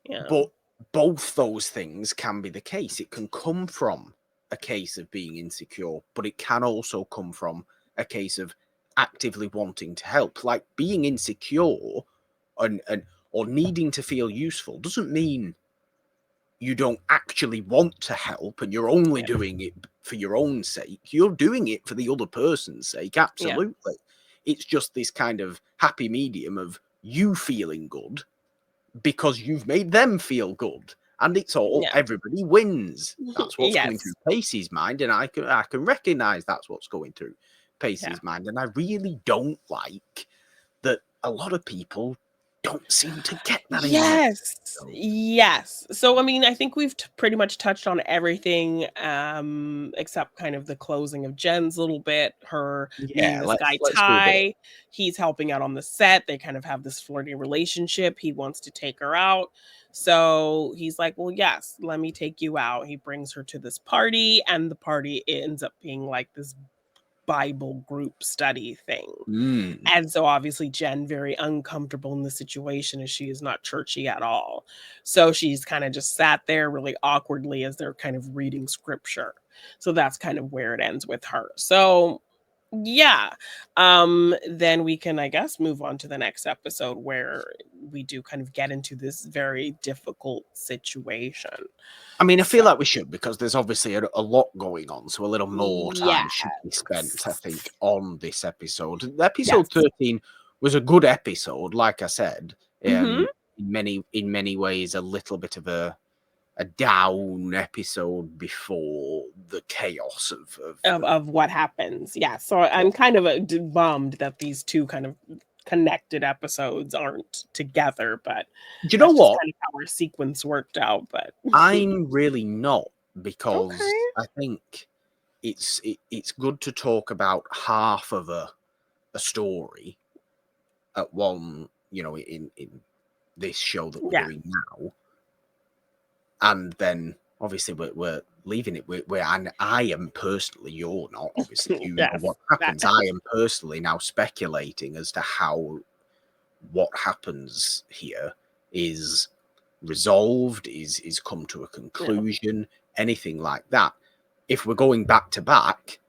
[SPEAKER 2] Yeah,
[SPEAKER 1] but both those things can be the case. It can come from a case of being insecure, but it can also come from a case of actively wanting to help. Like, being insecure and or needing to feel useful doesn't mean you don't actually want to help and you're only
[SPEAKER 2] yeah,
[SPEAKER 1] doing it for your own sake. You're doing it for the other person's sake,
[SPEAKER 2] yeah,
[SPEAKER 1] absolutely. It's just this kind of happy medium of you feeling good because you've made them feel good. And it's all,
[SPEAKER 2] yeah.
[SPEAKER 1] everybody wins. That's what's going through
[SPEAKER 2] Yes,
[SPEAKER 1] Pacey's mind, and I can recognize that's what's going through
[SPEAKER 2] yeah.
[SPEAKER 1] Pacey's mind. And I really don't like that a lot of people don't seem to get that in the next
[SPEAKER 2] Yes,
[SPEAKER 1] episode.
[SPEAKER 2] yes. So, I mean, I think we've pretty much touched on everything, except kind of the closing of Jen's little bit, her meeting
[SPEAKER 1] Yeah,
[SPEAKER 2] this guy
[SPEAKER 1] let's do a bit.
[SPEAKER 2] Ty. He's helping out on the set. They kind of have this flirty relationship. He wants to take her out. So he's like, well, yes, let me take you out. He brings her to this party, and the party ends up being like this Bible group study thing.
[SPEAKER 1] Mm.
[SPEAKER 2] And so obviously Jen very uncomfortable in the situation as she is not churchy at all. So she's kind of just sat there really awkwardly as they're kind of reading scripture. So that's kind of where it ends with her. So yeah. Then we can, I guess, move on to the next episode where we do kind of get into this very difficult situation.
[SPEAKER 1] I mean, I
[SPEAKER 2] So
[SPEAKER 1] feel like we should, because there's obviously a lot going on, so a little more time should be spent, I think,
[SPEAKER 2] yes.
[SPEAKER 1] on this episode. Episode
[SPEAKER 2] Yes.
[SPEAKER 1] 13 was a good episode, like I said.
[SPEAKER 2] Hmm.
[SPEAKER 1] In many ways, a little bit of a down episode before the chaos
[SPEAKER 2] Of what happens. Yeah. So
[SPEAKER 1] yeah.
[SPEAKER 2] I'm kind of bummed that these two kind of connected episodes aren't together, but
[SPEAKER 1] Do you know
[SPEAKER 2] that's just
[SPEAKER 1] what?
[SPEAKER 2] kind of how our sequence worked out. But
[SPEAKER 1] I'm really not, because
[SPEAKER 2] okay.
[SPEAKER 1] I think it's good to talk about half of a story at one, in this show that we're
[SPEAKER 2] Yeah.
[SPEAKER 1] doing now, and then obviously we're leaving it where I am personally, you're not, obviously you know
[SPEAKER 2] Yes.
[SPEAKER 1] what happens. I am personally now speculating as to how what happens here is resolved, is come to a
[SPEAKER 2] Yeah.
[SPEAKER 1] conclusion, anything like that. If we're going back to back,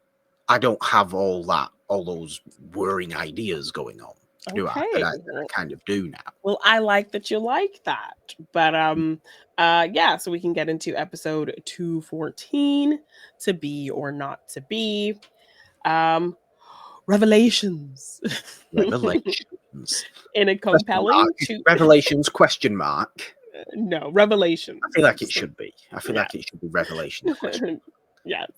[SPEAKER 1] I don't have all those worrying ideas going on, do I? That
[SPEAKER 2] Okay.
[SPEAKER 1] I kind of do now.
[SPEAKER 2] Well, I like that you like that. But yeah, so we can get into episode 214, to be or not to be. Um Revelations.
[SPEAKER 1] Revelations.
[SPEAKER 2] In a
[SPEAKER 1] Question mark.
[SPEAKER 2] compelling two
[SPEAKER 1] Revelations question mark.
[SPEAKER 2] no,
[SPEAKER 1] I feel
[SPEAKER 2] Revelations.
[SPEAKER 1] like it
[SPEAKER 2] So
[SPEAKER 1] should be. I feel
[SPEAKER 2] yeah.
[SPEAKER 1] like it should be Revelations question.
[SPEAKER 2] Yes.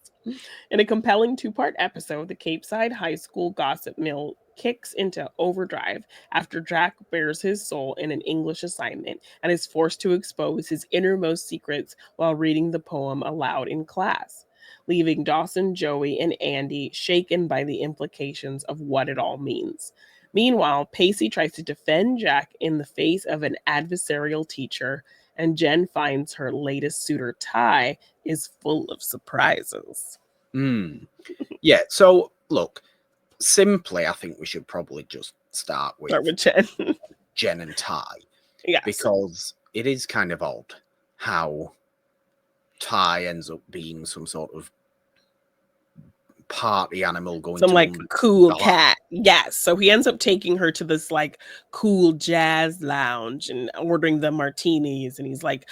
[SPEAKER 2] In a compelling two-part episode, the Cape Side High School gossip mill kicks into overdrive after Jack bears his soul in an English assignment and is forced to expose his innermost secrets while reading the poem aloud in class, leaving Dawson, Joey, and Andy shaken by the implications of what it all means. Meanwhile, Pacey tries to defend Jack in the face of an adversarial teacher, and Jen finds her latest suitor, Ty, is full of surprises.
[SPEAKER 1] Yeah, so look, simply, I think we should probably just start with
[SPEAKER 2] Jen.
[SPEAKER 1] Jen and Ty.
[SPEAKER 2] Yes.
[SPEAKER 1] Because it is kind of odd how Ty ends up being some sort of party animal going
[SPEAKER 2] some
[SPEAKER 1] to
[SPEAKER 2] like cool cat. Yes. So he ends up taking her to this like cool jazz lounge and ordering the martinis, and he's like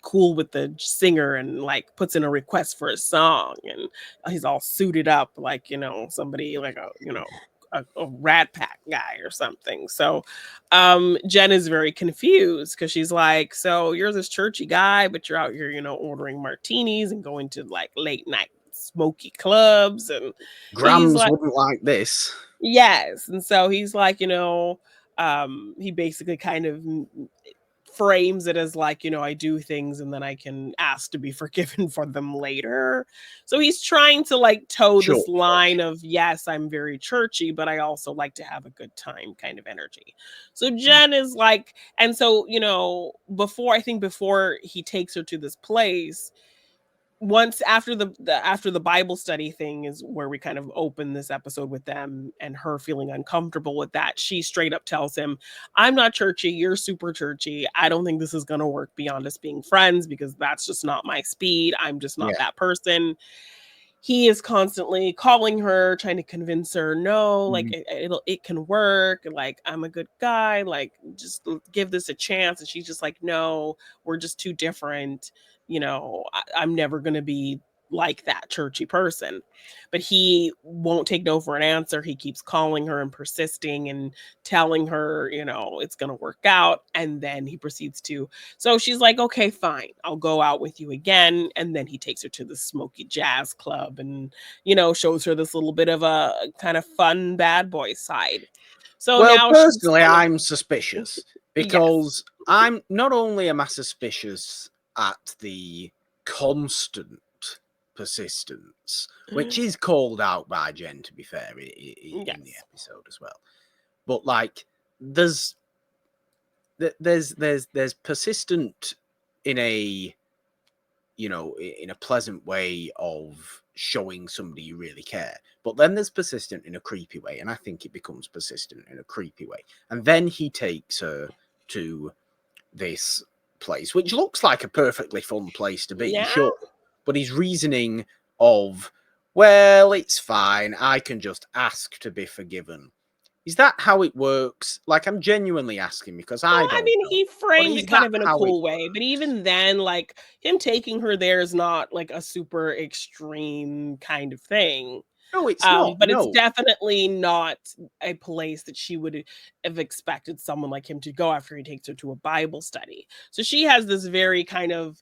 [SPEAKER 2] cool with the singer and like puts in a request for a song, and he's all suited up like, you know, somebody like a Rat Pack guy or something. So Jen is very confused because she's like, so you're this churchy guy, but you're out here, you know, ordering martinis and going to like late night smoky clubs, and
[SPEAKER 1] Grams
[SPEAKER 2] like,
[SPEAKER 1] wouldn't like this.
[SPEAKER 2] yes. And so he's like, you know, he basically kind of frames it as like, you know, I do things and then I can ask to be forgiven for them later. So he's trying to like toe this line of, yes, I'm very churchy, but I also like to have a good time kind of energy. So Jen is like, and so, you know, before he takes her to this place, once after the Bible study thing is where we kind of open this episode with them and her feeling uncomfortable with that. She straight up tells him, I'm not churchy, you're super churchy. I don't think this is going to work beyond us being friends because that's just not my speed. I'm just not that person. He is constantly calling her, trying to convince her, no, like it can work. Like, I'm a good guy. Like, just give this a chance. And she's just like, no, we're just too different. You know, I'm never going to be like that churchy person. But he won't take no for an answer. He keeps calling her and persisting and telling her, you know, it's going to work out. And then he proceeds to. So she's like, okay, fine, I'll go out with you again. And then he takes her to the smoky jazz club and, you know, shows her this little bit of a kind of fun bad boy side. So
[SPEAKER 1] well,
[SPEAKER 2] now
[SPEAKER 1] personally, I'm suspicious because
[SPEAKER 2] yes.
[SPEAKER 1] I'm not only am I suspicious at the constant persistence, which is called out by Jen, to be fair, in the episode as well. But like, there's persistent in a, you know, in a pleasant way of showing somebody you really care. But then there's persistent in a creepy way, and I think it becomes persistent in a creepy way. And then he takes her to this place, which looks like a perfectly fun place to be, sure. But his reasoning of, well, it's fine, I can just ask to be forgiven. Is that how it works? Like, I'm genuinely asking because I don't know.
[SPEAKER 2] He framed it kind of in a cool way, but even then, like, him taking her there is not like a super extreme kind of thing.
[SPEAKER 1] No, it's not.
[SPEAKER 2] But it's definitely not a place that she would have expected someone like him to go after he takes her to a Bible study. So she has this very kind of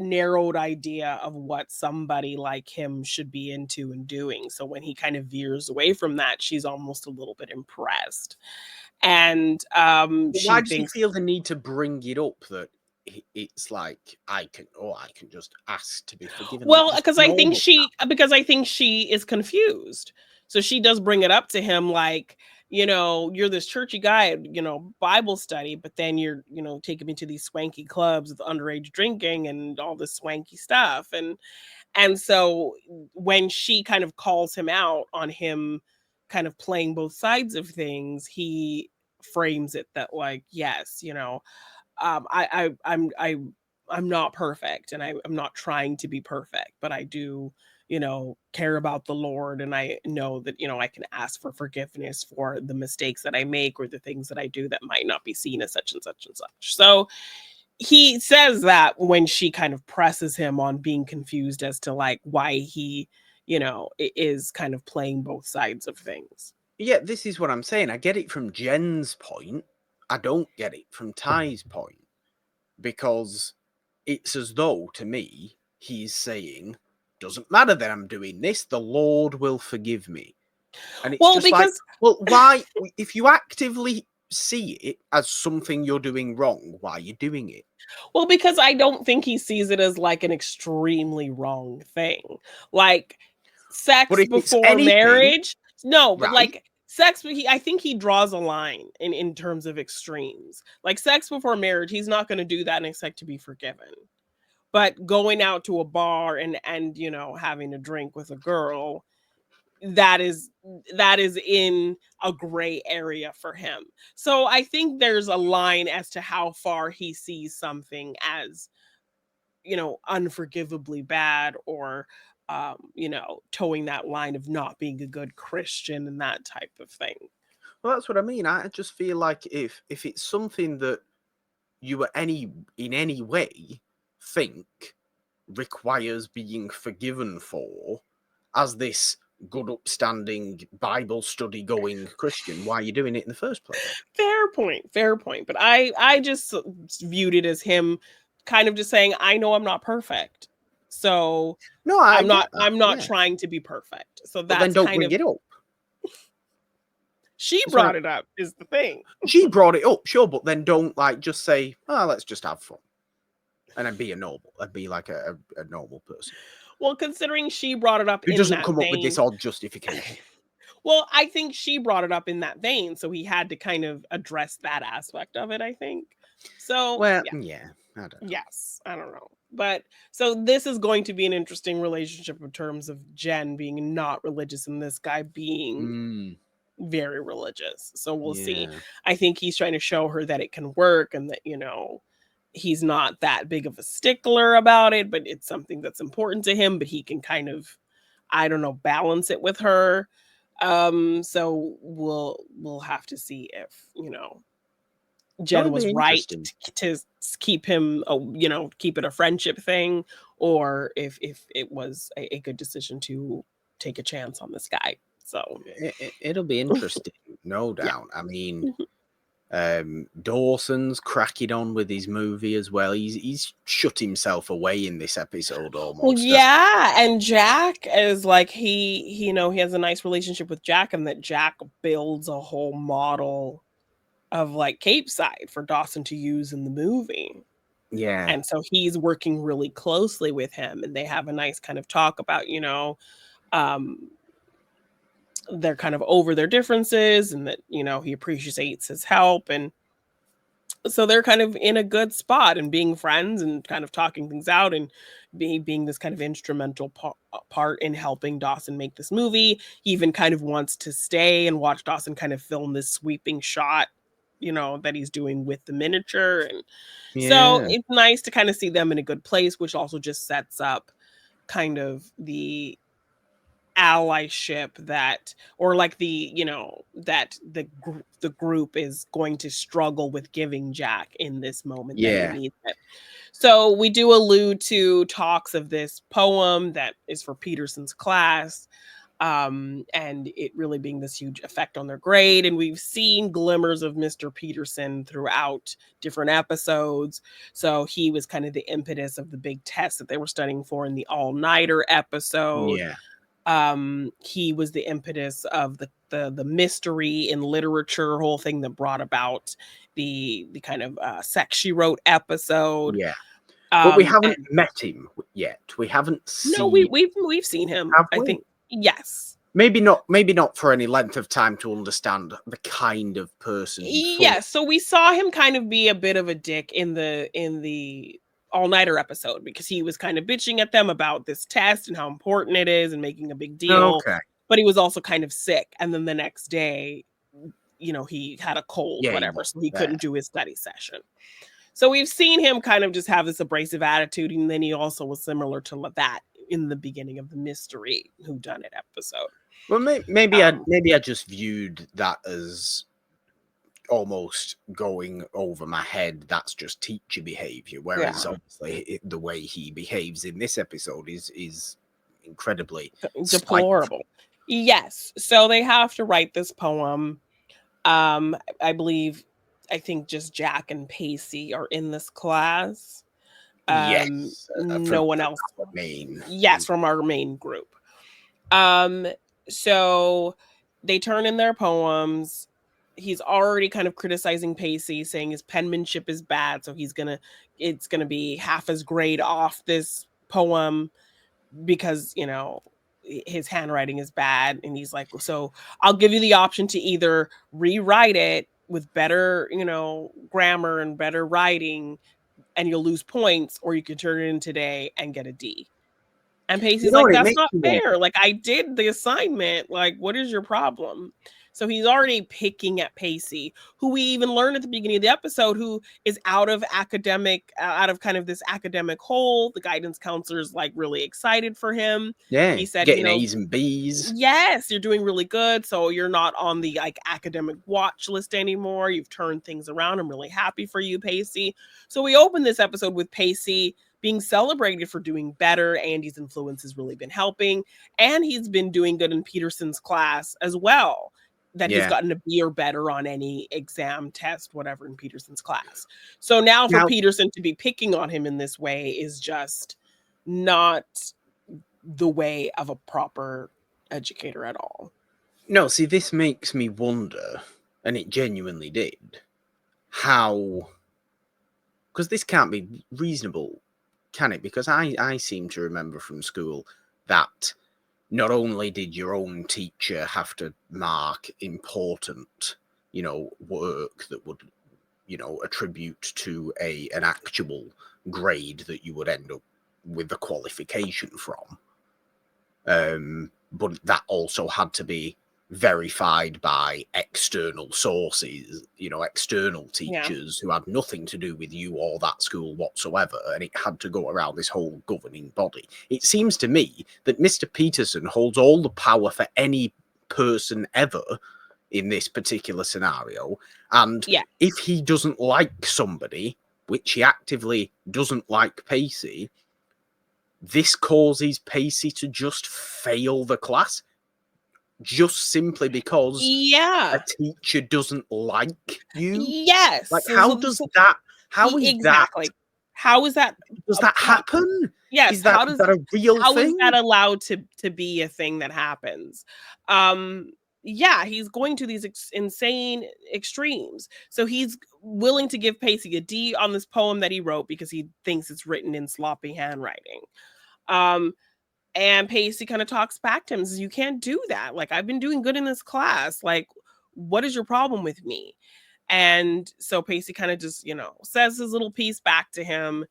[SPEAKER 2] narrowed idea of what somebody like him should be into and doing. So when he kind of veers away from that, she's almost a little bit impressed. And
[SPEAKER 1] why does he feel the need to bring it up that it's like I can just ask to be forgiven?
[SPEAKER 2] Well, because I think she is confused. So she does bring it up to him like, you know, you're this churchy guy, you know, Bible study, but then you're, you know, taking me to these swanky clubs with underage drinking and all this swanky stuff. And so when she kind of calls him out on him kind of playing both sides of things, he frames it that like, yes, you know, I'm not perfect, and I'm not trying to be perfect, but I do, you know, care about the Lord, and I know that, you know, I can ask for forgiveness for the mistakes that I make or the things that I do that might not be seen as such and such and such. So he says that when she kind of presses him on being confused as to like why he, you know, is kind of playing both sides of things.
[SPEAKER 1] Yeah, this is what I'm saying. I get it from Jen's point. I don't get it from Ty's point, because it's as though, to me, he's saying, doesn't matter that I'm doing this, the Lord will forgive me. And it's just like, well, why, if you actively see it as something you're doing wrong, why are you doing it?
[SPEAKER 2] Well, because I don't think he sees it as like an extremely wrong thing. Like sex before marriage. No, but like sex, but I think he draws a line in terms of extremes. Like sex before marriage, he's not going to do that and expect to be forgiven. But going out to a bar and you know, having a drink with a girl, that is in a gray area for him. So I think there's a line as to how far he sees something as, you know, unforgivably bad, or you know, towing that line of not being a good Christian and that type of thing.
[SPEAKER 1] Well, that's what I mean. I just feel like if it's something that you in any way think requires being forgiven for, as this good, upstanding, Bible study going Christian, why are you doing it in the first place?
[SPEAKER 2] Fair point, fair point. But I just viewed it as him kind of just saying, I know I'm not perfect. So
[SPEAKER 1] No, I get that.
[SPEAKER 2] I'm not
[SPEAKER 1] Yeah,
[SPEAKER 2] trying to be perfect. So
[SPEAKER 1] but then
[SPEAKER 2] that's
[SPEAKER 1] don't
[SPEAKER 2] kind
[SPEAKER 1] bring
[SPEAKER 2] of,
[SPEAKER 1] it up.
[SPEAKER 2] she
[SPEAKER 1] So
[SPEAKER 2] brought it up is the thing.
[SPEAKER 1] she brought it up, sure, but then don't like just say, "Oh, let's just have fun," and then be a normal, and be like a normal person
[SPEAKER 2] Well, considering she brought it up
[SPEAKER 1] who
[SPEAKER 2] in
[SPEAKER 1] doesn't
[SPEAKER 2] that
[SPEAKER 1] come up with this
[SPEAKER 2] vein,
[SPEAKER 1] odd justification.
[SPEAKER 2] well, I think she brought it up in that vein, so he had to kind of address that aspect of it, I think. So,
[SPEAKER 1] Well,
[SPEAKER 2] yeah.
[SPEAKER 1] yeah, I don't know.
[SPEAKER 2] Yes, I don't know. But so this is going to be an interesting relationship in terms of Jen being not religious and this guy being
[SPEAKER 1] Mm,
[SPEAKER 2] very religious. So we'll see.
[SPEAKER 1] yeah,
[SPEAKER 2] I think he's trying to show her that it can work and that, you know, he's not that big of a stickler about it, but it's something that's important to him, but he can kind of, I don't know, balance it with her. So we'll have to see if, you know,
[SPEAKER 1] that'll
[SPEAKER 2] Jen was
[SPEAKER 1] be
[SPEAKER 2] right
[SPEAKER 1] interesting.
[SPEAKER 2] to keep him, you know, keep it a friendship thing, or if it was a good decision to take a chance on this guy. So
[SPEAKER 1] It'll be interesting, no
[SPEAKER 2] yeah.
[SPEAKER 1] doubt. I mean,
[SPEAKER 2] Mhm.
[SPEAKER 1] Dawson's cracking on with his movie as well. He's shut himself away in this episode
[SPEAKER 2] Well,
[SPEAKER 1] almost.
[SPEAKER 2] yeah, and Jack is like you know, he has a nice relationship with Jack, and that Jack builds a whole model of like Cape Side for Dawson to use in the movie.
[SPEAKER 1] Yeah,
[SPEAKER 2] And so he's working really closely with him, and they have a nice kind of talk about, you know, um, they're kind of over their differences and that, you know, he appreciates his help. And so they're kind of in a good spot and being friends and kind of talking things out and being this kind of instrumental part in helping Dawson make this movie. He even kind of wants to stay and watch Dawson kind of film this sweeping shot, you know, that he's doing with the miniature. And so
[SPEAKER 1] yeah,
[SPEAKER 2] it's nice to kind of see them in a good place, which also just sets up kind of the allyship that, or like the, you know, that the group is going to struggle with giving Jack in this moment that he
[SPEAKER 1] yeah,
[SPEAKER 2] needs it. So we do allude to talks of this poem that is for Peterson's class, and it really being this huge effect on their grade. And we've seen glimmers of Mr. Peterson throughout different episodes. So he was kind of the impetus of the big test that they were studying for in the all-nighter episode.
[SPEAKER 1] yeah,
[SPEAKER 2] He was the impetus of the mystery in literature whole thing that brought about the kind of sex she wrote episode.
[SPEAKER 1] yeah. But we haven't
[SPEAKER 2] And
[SPEAKER 1] met him yet. We haven't
[SPEAKER 2] no,
[SPEAKER 1] seen.
[SPEAKER 2] we've seen him,
[SPEAKER 1] Have
[SPEAKER 2] I
[SPEAKER 1] we?
[SPEAKER 2] think. Yes.
[SPEAKER 1] Maybe not for any length of time to understand the kind of person he fully.
[SPEAKER 2] Yes, so we saw him kind of be a bit of a dick in the all-nighter episode because he was kind of bitching at them about this test and how important it is and making a big deal,
[SPEAKER 1] Okay.
[SPEAKER 2] but he was also kind of sick, and then the next day, you know, he had a cold,
[SPEAKER 1] Yeah, he
[SPEAKER 2] whatever,
[SPEAKER 1] was
[SPEAKER 2] so he
[SPEAKER 1] there.
[SPEAKER 2] couldn't do his study session. So we've seen him kind of just have this abrasive attitude, and then he also was similar to that in the beginning of the mystery whodunit episode.
[SPEAKER 1] Well,
[SPEAKER 2] Um,
[SPEAKER 1] maybe I just viewed that as almost going over my head. That's just teacher behavior. Whereas
[SPEAKER 2] yeah,
[SPEAKER 1] obviously the way he behaves in this episode is incredibly spiteful.
[SPEAKER 2] deplorable. Yes, so they have to write this poem. I believe, I think just Jack and Pacey are in this class.
[SPEAKER 1] Yes,
[SPEAKER 2] No one
[SPEAKER 1] from
[SPEAKER 2] else.
[SPEAKER 1] our main
[SPEAKER 2] Yes,
[SPEAKER 1] group.
[SPEAKER 2] from our main group. Um, so they turn in their poems. He's already kind of criticizing Pacey, saying his penmanship is bad, so it's gonna be half his grade off this poem because, you know, his handwriting is bad, and he's like, so I'll give you the option to either rewrite it with better, grammar and better writing, and you'll lose points, or you can turn it in today and get a D. And
[SPEAKER 1] You
[SPEAKER 2] Pacey's
[SPEAKER 1] know
[SPEAKER 2] like,
[SPEAKER 1] what it
[SPEAKER 2] that's
[SPEAKER 1] makes
[SPEAKER 2] not
[SPEAKER 1] me wonder?
[SPEAKER 2] fair. Like, I did the assignment. Like, what is your problem? So he's already picking at Pacey, who we even learn at the beginning of the episode, who is out of kind of this academic hole. The guidance counselor's like really excited for him.
[SPEAKER 1] Yeah,
[SPEAKER 2] He said,
[SPEAKER 1] getting A's and B's.
[SPEAKER 2] yes, you're doing really good. So you're not on the like academic watch list anymore. You've turned things around. I'm really happy for you, Pacey. So we open this episode with Pacey being celebrated for doing better. Andy's influence has really been helping. And he's been doing good in Peterson's class as well. That he's
[SPEAKER 1] Yeah.
[SPEAKER 2] gotten a B or better on any exam, test, whatever in Peterson's class. So now for
[SPEAKER 1] Now,
[SPEAKER 2] Peterson to be picking on him in this way is just not the way of a proper educator at all.
[SPEAKER 1] no, see, this makes me wonder, and it genuinely did, how, because this can't be reasonable, can it? Because I seem to remember from school that not only did your own teacher have to mark important, work that would, attribute to an actual grade that you would end up with the qualification from, but that also had to be verified by external sources, external teachers who had nothing to do with you or that school whatsoever, and it had to go around this whole governing body. It seems to me that Mr. Peterson holds all the power for any person ever in this particular scenario, and if he doesn't like somebody, which he actively doesn't like Pacey, this causes Pacey to just fail the class just simply because a teacher doesn't like you.
[SPEAKER 2] Yes.
[SPEAKER 1] Like, how does that? How is
[SPEAKER 2] exactly.
[SPEAKER 1] that?
[SPEAKER 2] How is that?
[SPEAKER 1] Does that happen?
[SPEAKER 2] Yes.
[SPEAKER 1] Is that a real
[SPEAKER 2] how
[SPEAKER 1] thing?
[SPEAKER 2] Is that allowed to be a thing that happens? Yeah, he's going to these insane extremes. So he's willing to give Pacey a D on this poem that he wrote because he thinks it's written in sloppy handwriting. And Pacey kind of talks back to him and says, you can't do that. Like, I've been doing good in this class. Like, what is your problem with me? And so Pacey kind of just, says his little piece back to him.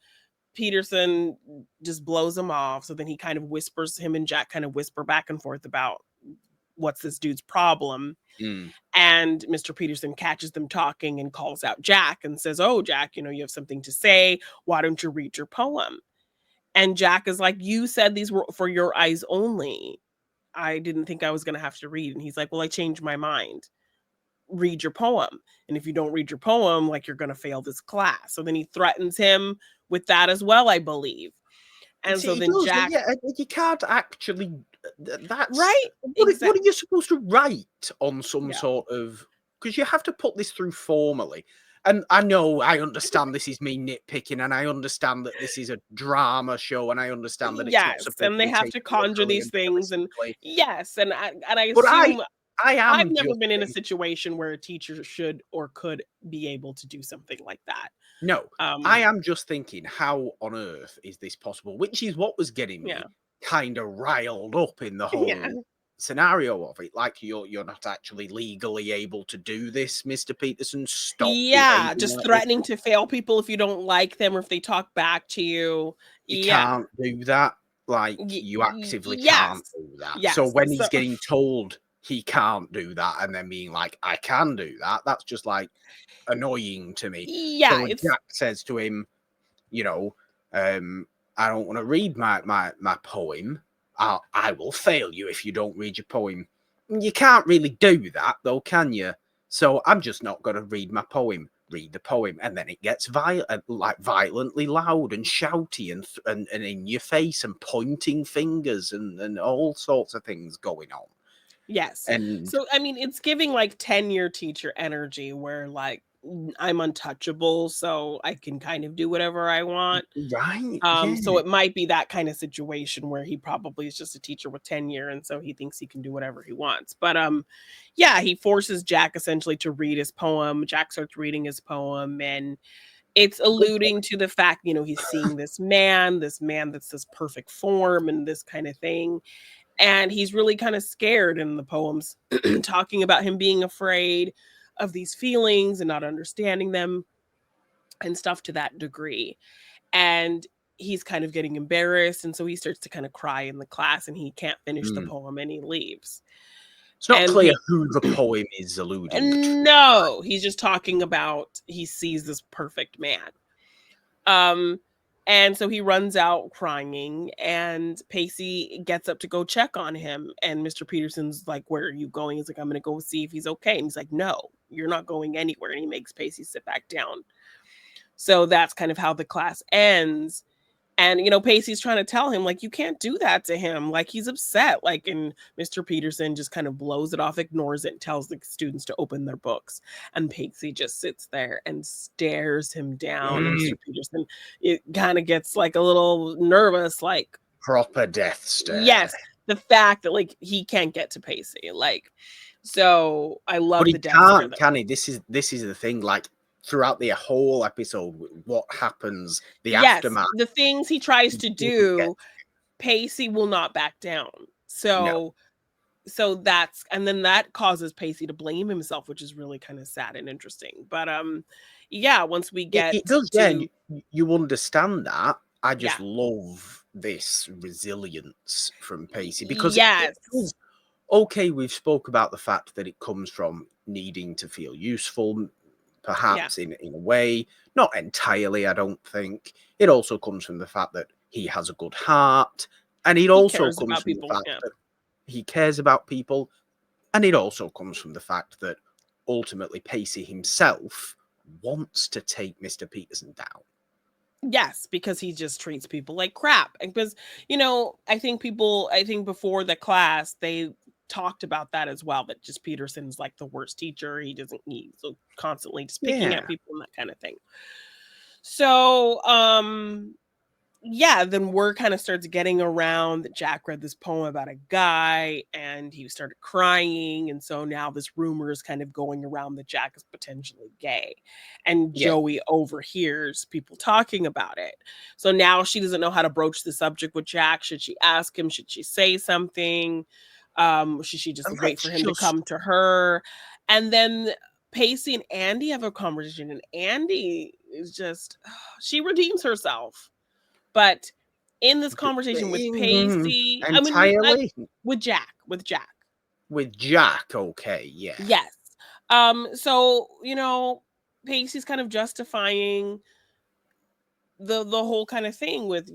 [SPEAKER 2] Peterson just blows him off. So then he kind of whispers, him and Jack kind of whisper back and forth about what's this dude's problem. And Mr. Peterson catches them talking and calls out Jack and says, oh, Jack, you have something to say. Why don't you read your poem? And Jack is like, you said these were for your eyes only. I didn't think I was going to have to read. And he's like, well, I changed my mind. Read your poem. And if you don't read your poem, like, you're going to fail this class. So then he threatens him with that as well, I believe. And so then Jack...
[SPEAKER 1] you can't actually... That's...
[SPEAKER 2] Right?
[SPEAKER 1] What are you supposed to write on some sort of... Because you have to put this through formally. And I understand this is me nitpicking, and I understand that this is a drama show, and I understand that it's not supposed
[SPEAKER 2] and they have to conjure these things, and I assume I've never been in a situation where a teacher should or could be able to do something like that.
[SPEAKER 1] No, I am just thinking, how on earth is this possible? Which is what was getting me kind of riled up in the whole scenario of it. Like, you're not actually legally able to do this, Mr. Peterson. Stop.
[SPEAKER 2] Just threatening to fail people if you don't like them or if they talk back to you.
[SPEAKER 1] You can't do that. Like, you actively can't do that. So when he's getting told he can't do that and then being like, I can do that, that's just like annoying to me. So when Jack says to him, I don't want to read my poem. I will fail you if you don't read your poem. You can't really do that, though, can you? So I'm just not going to read my poem. Read the poem, and then it gets violently loud and shouty and in your face and pointing fingers and all sorts of things going on.
[SPEAKER 2] Yes. And so, I mean, it's giving like 10-year teacher energy where like, I'm untouchable, so I can kind of do whatever I want.
[SPEAKER 1] Right.
[SPEAKER 2] So it might be that kind of situation where he probably is just a teacher with tenure, and so he thinks he can do whatever he wants. But he forces Jack essentially to read his poem. Jack starts reading his poem, and it's alluding to the fact, he's seeing this man that's this perfect form and this kind of thing. And he's really kind of scared in the poems, talking about him being afraid of these feelings and not understanding them and stuff to that degree. And he's kind of getting embarrassed. And so he starts to kind of cry in the class and he can't finish the
[SPEAKER 1] Mm.
[SPEAKER 2] poem and he leaves.
[SPEAKER 1] It's not
[SPEAKER 2] And
[SPEAKER 1] clear who the poem is alluding to.
[SPEAKER 2] no, he's just talking about he sees this perfect man. And so he runs out crying, and Pacey gets up to go check on him. And Mr. Peterson's like, "Where are you going?" He's like, "I'm going to go see if he's okay." And he's like, "No, you're not going anywhere." And he makes Pacey sit back down. So that's kind of how the class ends. And, Pacey's trying to tell him, like, you can't do that to him. Like, he's upset. Like, and Mr. Peterson just kind of blows it off, ignores it, and tells the students to open their books. And Pacey just sits there and stares him down. And Mr. Peterson, it kind of gets like a little nervous, like,
[SPEAKER 1] Proper death stare.
[SPEAKER 2] yes, the fact that, like, he can't get to Pacey. Like, so I love
[SPEAKER 1] But
[SPEAKER 2] the
[SPEAKER 1] he
[SPEAKER 2] death stare.
[SPEAKER 1] can't, can he? This is the thing. Like, throughout the whole episode, what happens, the aftermath.
[SPEAKER 2] The things he tries to do, Pacey will not back down. So that's, and then that causes Pacey to blame himself, which is really kind of sad and interesting. But yeah, once we get
[SPEAKER 1] it does,
[SPEAKER 2] to,
[SPEAKER 1] you understand that. I just love this resilience from Pacey because it is, okay, we've spoke about the fact that it comes from needing to feel useful, perhaps in a way, not entirely, I don't think. It also comes from the fact that he has a good heart, and it also comes from the fact that he cares about people, and it also comes from the fact that ultimately Pacey himself wants to take Mr. Peterson down.
[SPEAKER 2] Yes, because he just treats people like crap. And because, I think before the class, they talked about that as well, that just Peterson's like the worst teacher. He's constantly just picking at people and that kind of thing. So, yeah, then word kind of starts getting around that Jack read this poem about a guy and he started crying. And so now this rumor is kind of going around that Jack is potentially gay. And Joey overhears people talking about it. So now she doesn't know how to broach the subject with Jack. Should she ask him? Should she say something? Should she just wait for him to come to her? And then Pacey and Andy have a conversation, and Andy is just, she redeems herself. But in this conversation with Pacey,
[SPEAKER 1] entirely,
[SPEAKER 2] with Jack,
[SPEAKER 1] okay, yeah.
[SPEAKER 2] Yes. So, Pacey's kind of justifying the whole kind of thing with,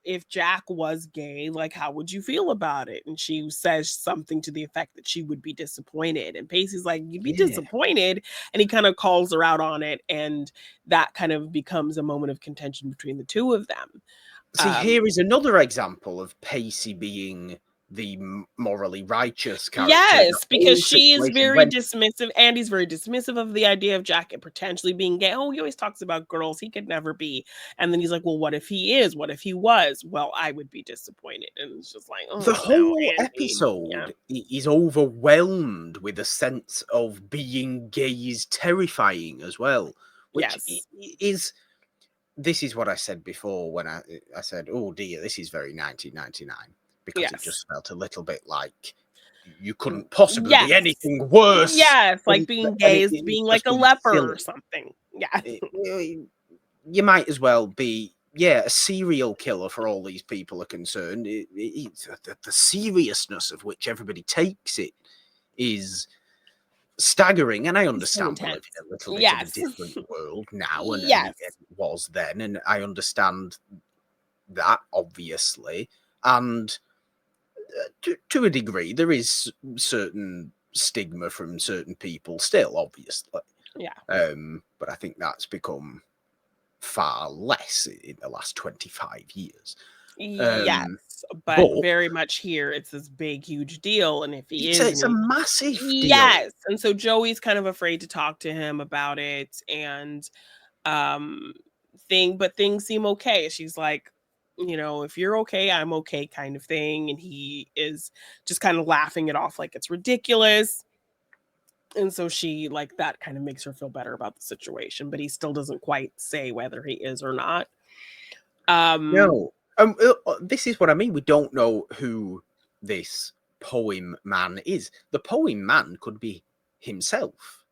[SPEAKER 2] if Jack was gay, like, how would you feel about it? And she says something to the effect that she would be disappointed. And Pacey's like, you'd be disappointed. And he kind of calls her out on it. And that kind of becomes a moment of contention between the two of them.
[SPEAKER 1] See, here is another example of Pacey being the morally righteous character.
[SPEAKER 2] Yes, because she is very dismissive. Andy's very dismissive of the idea of Jack potentially being gay. Oh, he always talks about girls. He could never be. And then he's like, well, what if he is? What if he was? Well, I would be disappointed. And it's just like, oh,
[SPEAKER 1] the whole episode is overwhelmed with a sense of being gay is terrifying as well, which is... This is what I said before when I said, oh dear, this is very 1999, because it just felt a little bit like you couldn't possibly be anything worse.
[SPEAKER 2] Yes, like being gay is being like a leper or something. Yeah.
[SPEAKER 1] You might as well be, a serial killer for all these people are concerned. The seriousness of which everybody takes it is staggering, and I understand we live in a little bit of a different world now, and it was then, and I understand that, obviously, and to a degree there is certain stigma from certain people still, obviously, but I think that's become far less in the last 25 years.
[SPEAKER 2] But very much here it's this big huge deal, and if he
[SPEAKER 1] it's a massive deal.
[SPEAKER 2] And so Joey's kind of afraid to talk to him about it, and but things seem okay. She's like, if you're okay, I'm okay, kind of thing. And he is just kind of laughing it off like it's ridiculous. And so she, like, that kind of makes her feel better about the situation, but he still doesn't quite say whether he is or not.
[SPEAKER 1] No. This is what I mean. We don't know who this poem man is. The poem man could be himself.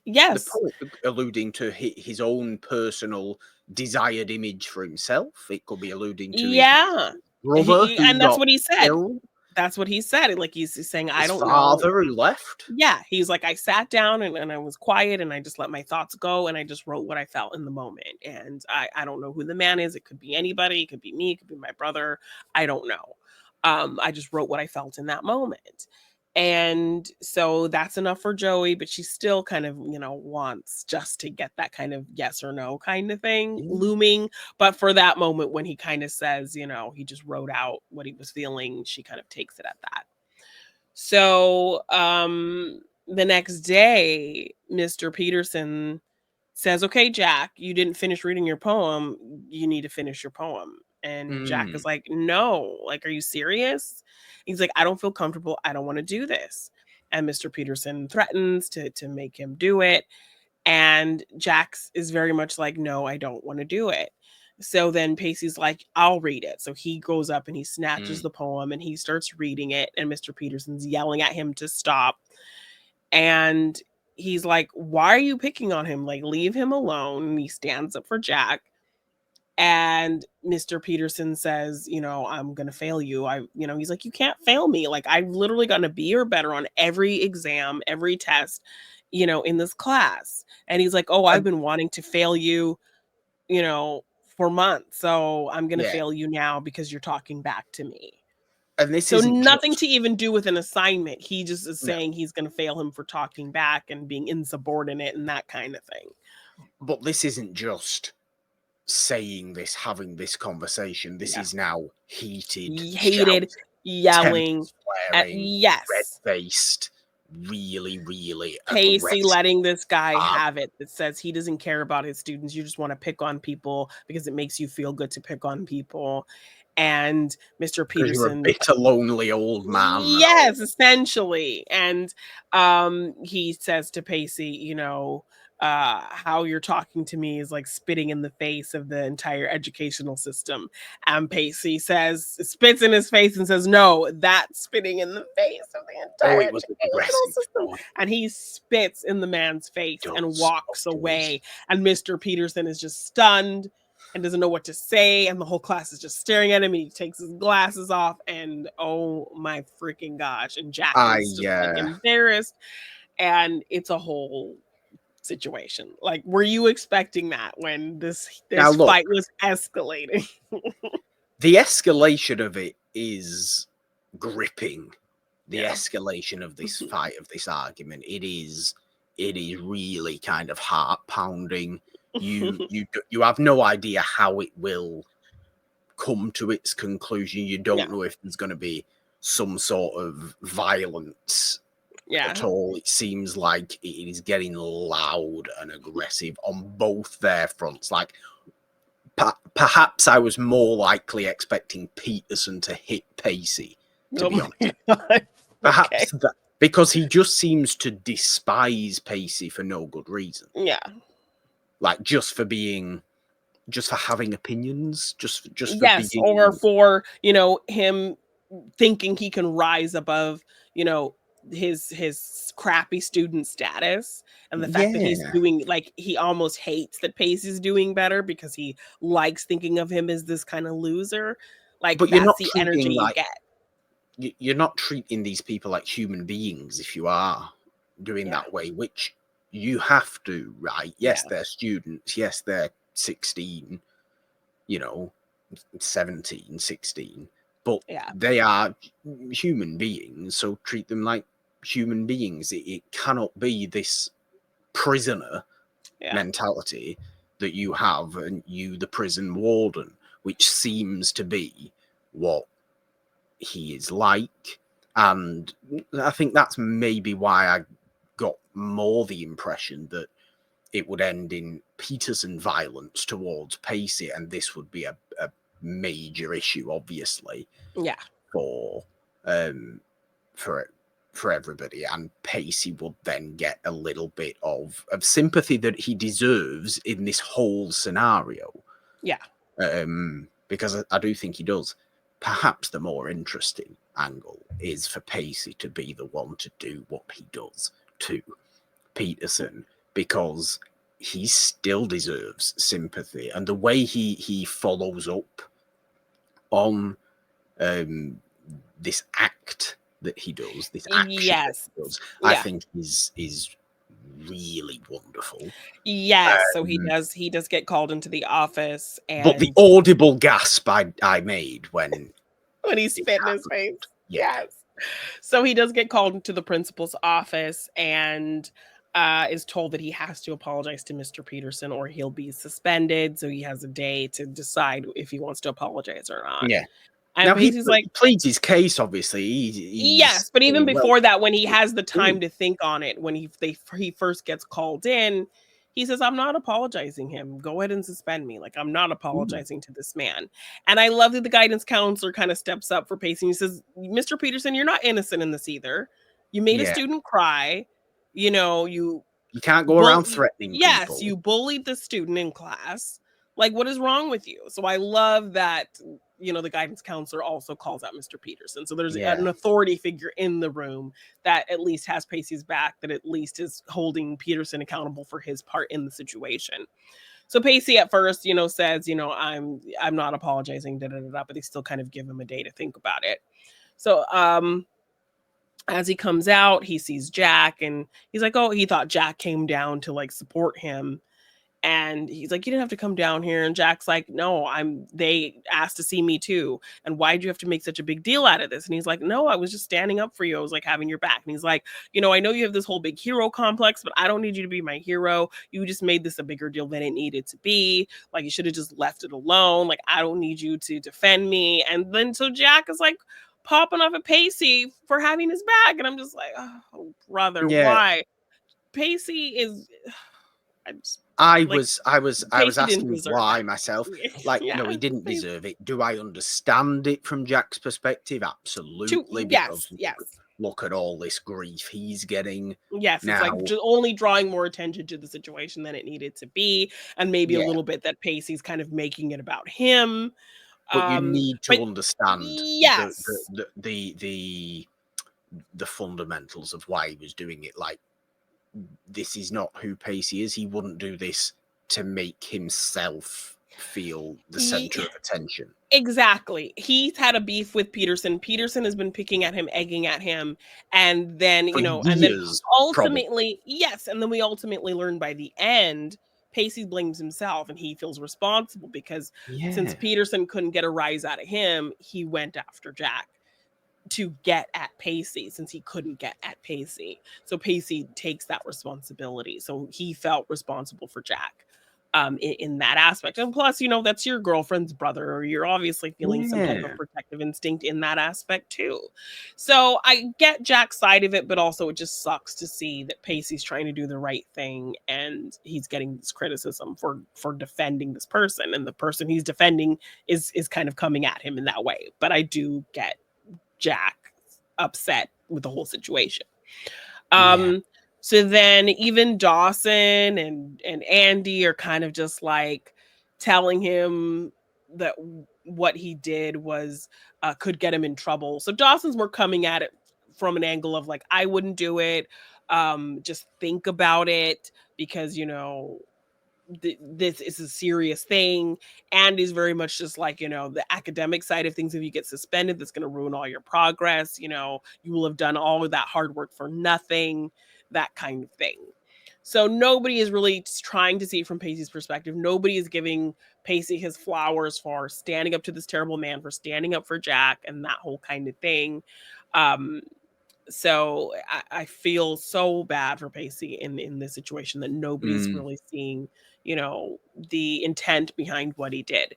[SPEAKER 1] The
[SPEAKER 2] Yes.
[SPEAKER 1] poet alluding to his own personal desired image for himself. It could be alluding to his
[SPEAKER 2] Yeah.
[SPEAKER 1] brother who
[SPEAKER 2] And that's
[SPEAKER 1] got
[SPEAKER 2] what he said.
[SPEAKER 1] killed,
[SPEAKER 2] That's what he said. Like, he's saying, I
[SPEAKER 1] his
[SPEAKER 2] don't know.
[SPEAKER 1] father who left.
[SPEAKER 2] Yeah, he's like, I sat down and I was quiet and I just let my thoughts go and I just wrote what I felt in the moment. And I don't know who the man is. It could be anybody. It could be me. It could be my brother. I don't know. I just wrote what I felt in that moment. And so that's enough for Joey, but she still kind of, wants just to get that kind of yes or no kind of thing looming. But for that moment when he kind of says, he just wrote out what he was feeling, she kind of takes it at that. So the next day, Mr. Peterson says, okay, Jack, you didn't finish reading your poem. You need to finish your poem. And Jack is like, no, like, are you serious? He's like, I don't feel comfortable. I don't want to do this. And Mr. Peterson threatens to make him do it. And Jax is very much like, no, I don't want to do it. So then Pacey's like, I'll read it. So he goes up and he snatches the poem and he starts reading it. And Mr. Peterson's yelling at him to stop. And he's like, why are you picking on him? Like, leave him alone. And he stands up for Jack. And Mr. Peterson says, I'm going to fail you. He's like, you can't fail me. Like, I've literally gotten a B or better on every exam, every test, in this class. And he's like, oh, I've been wanting to fail you, for months. So I'm going to fail you now because you're talking back to me.
[SPEAKER 1] And this
[SPEAKER 2] so
[SPEAKER 1] isn't
[SPEAKER 2] nothing
[SPEAKER 1] just...
[SPEAKER 2] to even do with an assignment. He just is saying he's going to fail him for talking back and being insubordinate and that kind of thing.
[SPEAKER 1] But this isn't just saying this, having this conversation. This is now heated, shouting,
[SPEAKER 2] yelling,
[SPEAKER 1] flaring, red-faced, really, really
[SPEAKER 2] Pacey
[SPEAKER 1] aggressive.
[SPEAKER 2] letting this guy have it that says he doesn't care about his students. You just want to pick on people because it makes you feel good to pick on people. And Mr. Peterson,
[SPEAKER 1] you're a bitter, lonely old man.
[SPEAKER 2] Yes, essentially. And he says to Pacey, how you're talking to me is like spitting in the face of the entire educational system. And Pacey spits in his face and says, no, that's spitting in the face of the entire educational system. And he spits in the man's face and walks away. And Mr. Peterson is just stunned and doesn't know what to say. And the whole class is just staring at him. And he takes his glasses off and oh my freaking gosh. And Jack is just like embarrassed. And it's a whole situation. Like, were you expecting that when this fight was escalating?
[SPEAKER 1] The escalation of it is gripping. The escalation of this fight, of this argument, it is really kind of heart pounding. You have no idea how it will come to its conclusion. You don't know if there's going to be some sort of violence at all. It seems like it is getting loud and aggressive on both their fronts. Like, perhaps I was more likely expecting Peterson to hit Pacey, to be honest. Perhaps that, because he just seems to despise Pacey for no good reason.
[SPEAKER 2] Yeah.
[SPEAKER 1] Like, just for having opinions, just for being...
[SPEAKER 2] or for, him thinking he can rise above, his crappy student status, and the fact that he's doing, like, he almost hates that Pacey's doing better because he likes thinking of him as this kind of loser. Like, but that's the energy you get.
[SPEAKER 1] You're not treating these people like human beings if you are doing that way, which you have to, right? Yes, they're students. Yes, they're 16, 17, 16. But they are human beings, so treat them like human beings. It cannot be this prisoner mentality that you have, and you, the prison warden, which seems to be what he is like. And I think that's maybe why I got more the impression that it would end in Peterson violence towards Pacey, and this would be a major issue, obviously, for everybody, and Pacey would then get a little bit of sympathy that he deserves in this whole scenario. Because I do think he does. perhaps the more interesting angle is for Pacey to be the one to do what he does to Peterson, because he still deserves sympathy, and the way he follows up on this act that he does, this action that
[SPEAKER 2] Yes.
[SPEAKER 1] he does, I
[SPEAKER 2] Yeah.
[SPEAKER 1] think is really wonderful.
[SPEAKER 2] Yes. So
[SPEAKER 1] Um,
[SPEAKER 2] he does get called into the office,
[SPEAKER 1] but the
[SPEAKER 2] and
[SPEAKER 1] audible gasp I made when
[SPEAKER 2] when he
[SPEAKER 1] it
[SPEAKER 2] spit in his
[SPEAKER 1] happened,
[SPEAKER 2] face.
[SPEAKER 1] yeah,
[SPEAKER 2] Yes. So he does get called into the principal's office, and is told that he has to apologize to Mr. Peterson or he'll be suspended. So he has a day to decide if he wants to apologize or not.
[SPEAKER 1] yeah.
[SPEAKER 2] And
[SPEAKER 1] Now
[SPEAKER 2] Pacey's like,
[SPEAKER 1] he pleads his case. Obviously, he's
[SPEAKER 2] yes, but even
[SPEAKER 1] saying, well,
[SPEAKER 2] before that, when he has the
[SPEAKER 1] ooh,
[SPEAKER 2] time to think on it, when he first gets called in, he says, "I'm not apologizing him. Go ahead and suspend me. Like, I'm not
[SPEAKER 1] ooh,
[SPEAKER 2] apologizing to this man." And I love that the guidance counselor kind of steps up for Pacey. He says, "Mr. Peterson, you're not innocent in this either. You made a
[SPEAKER 1] yeah,
[SPEAKER 2] student cry. You know,
[SPEAKER 1] you can't go around threatening
[SPEAKER 2] yes,
[SPEAKER 1] people.
[SPEAKER 2] you bullied the student in class. Like, what is wrong with you?" So I love that, the guidance counselor also calls out Mr. Peterson. So there's
[SPEAKER 1] Yeah,
[SPEAKER 2] an authority figure in the room that at least has Pacey's back, that at least is holding Peterson accountable for his part in the situation. So Pacey at first, says, I'm not apologizing, da da da, da, but they still kind of give him a day to think about it. So as he comes out, he sees Jack, and he's like, oh, he thought Jack came down to like support him. And he's like, "You didn't have to come down here." And Jack's like, "No, they asked to see me too. And why'd you have to make such a big deal out of this?" And he's like, "No, I was just standing up for you. I was like having your back." And he's like, "I know you have this whole big hero complex, but I don't need you to be my hero. You just made this a bigger deal than it needed to be. Like, you should have just left it alone. Like, I don't need you to defend me." And then so Jack is like popping off at Pacey for having his back. And I'm just like, oh, brother,
[SPEAKER 1] yeah.
[SPEAKER 2] why? Pacey is I just
[SPEAKER 1] I
[SPEAKER 2] like
[SPEAKER 1] was I was I was
[SPEAKER 2] Pacey didn't
[SPEAKER 1] asking
[SPEAKER 2] deserve
[SPEAKER 1] why myself.
[SPEAKER 2] it.
[SPEAKER 1] Like, no,
[SPEAKER 2] Yeah,
[SPEAKER 1] he didn't
[SPEAKER 2] Pace
[SPEAKER 1] deserve it. Do I understand it from Jack's perspective?
[SPEAKER 2] too
[SPEAKER 1] Absolutely, because
[SPEAKER 2] yes, yes.
[SPEAKER 1] look at all this grief he's getting
[SPEAKER 2] Yes, it's like
[SPEAKER 1] now.
[SPEAKER 2] just only drawing more attention to the situation than it needed to be, and maybe a
[SPEAKER 1] Yeah,
[SPEAKER 2] little bit that Pacey's kind of making it about him.
[SPEAKER 1] but you need
[SPEAKER 2] But
[SPEAKER 1] to understand
[SPEAKER 2] yes.
[SPEAKER 1] the fundamentals of why he was doing it. Like, this is not who Pacey is. He wouldn't do this to make himself feel the center
[SPEAKER 2] Ye-
[SPEAKER 1] of attention
[SPEAKER 2] Exactly. He's had a beef with Peterson. Peterson has been picking at him, egging at him, and then,
[SPEAKER 1] for
[SPEAKER 2] and then
[SPEAKER 1] years, probably.
[SPEAKER 2] ultimately, yes, and then we ultimately learn by the end, Pacey blames himself and he feels responsible because since
[SPEAKER 1] Yeah.
[SPEAKER 2] Peterson couldn't get a rise out of him, he went after Jack to get at Pacey since he couldn't get at Pacey. So Pacey takes that responsibility. So he felt responsible for Jack in that aspect. And plus, that's your girlfriend's brother, or you're obviously feeling some type of
[SPEAKER 1] Yeah.
[SPEAKER 2] protective instinct in that aspect too. So I get Jack's side of it, but also it just sucks to see that Pacey's trying to do the right thing and he's getting this criticism for defending this person, and the person he's defending is kind of coming at him in that way. But I do get Jack upset with the whole situation.
[SPEAKER 1] Yeah.
[SPEAKER 2] Um, so then even Dawson and Andy are kind of just like telling him that what he did was could get him in trouble. So Dawson's more coming at it from an angle of like, I wouldn't do it. Just think about it because this is a serious thing. And is very much just like, the academic side of things. If you get suspended, that's going to ruin all your progress. You will have done all of that hard work for nothing, that kind of thing. So nobody is really trying to see it from Pacey's perspective. Nobody is giving Pacey his flowers for standing up to this terrible man, for standing up for Jack and that whole kind of thing. Um, so I feel so bad for Pacey in this situation, that nobody's
[SPEAKER 1] Mm.
[SPEAKER 2] really seeing, the intent behind what he did.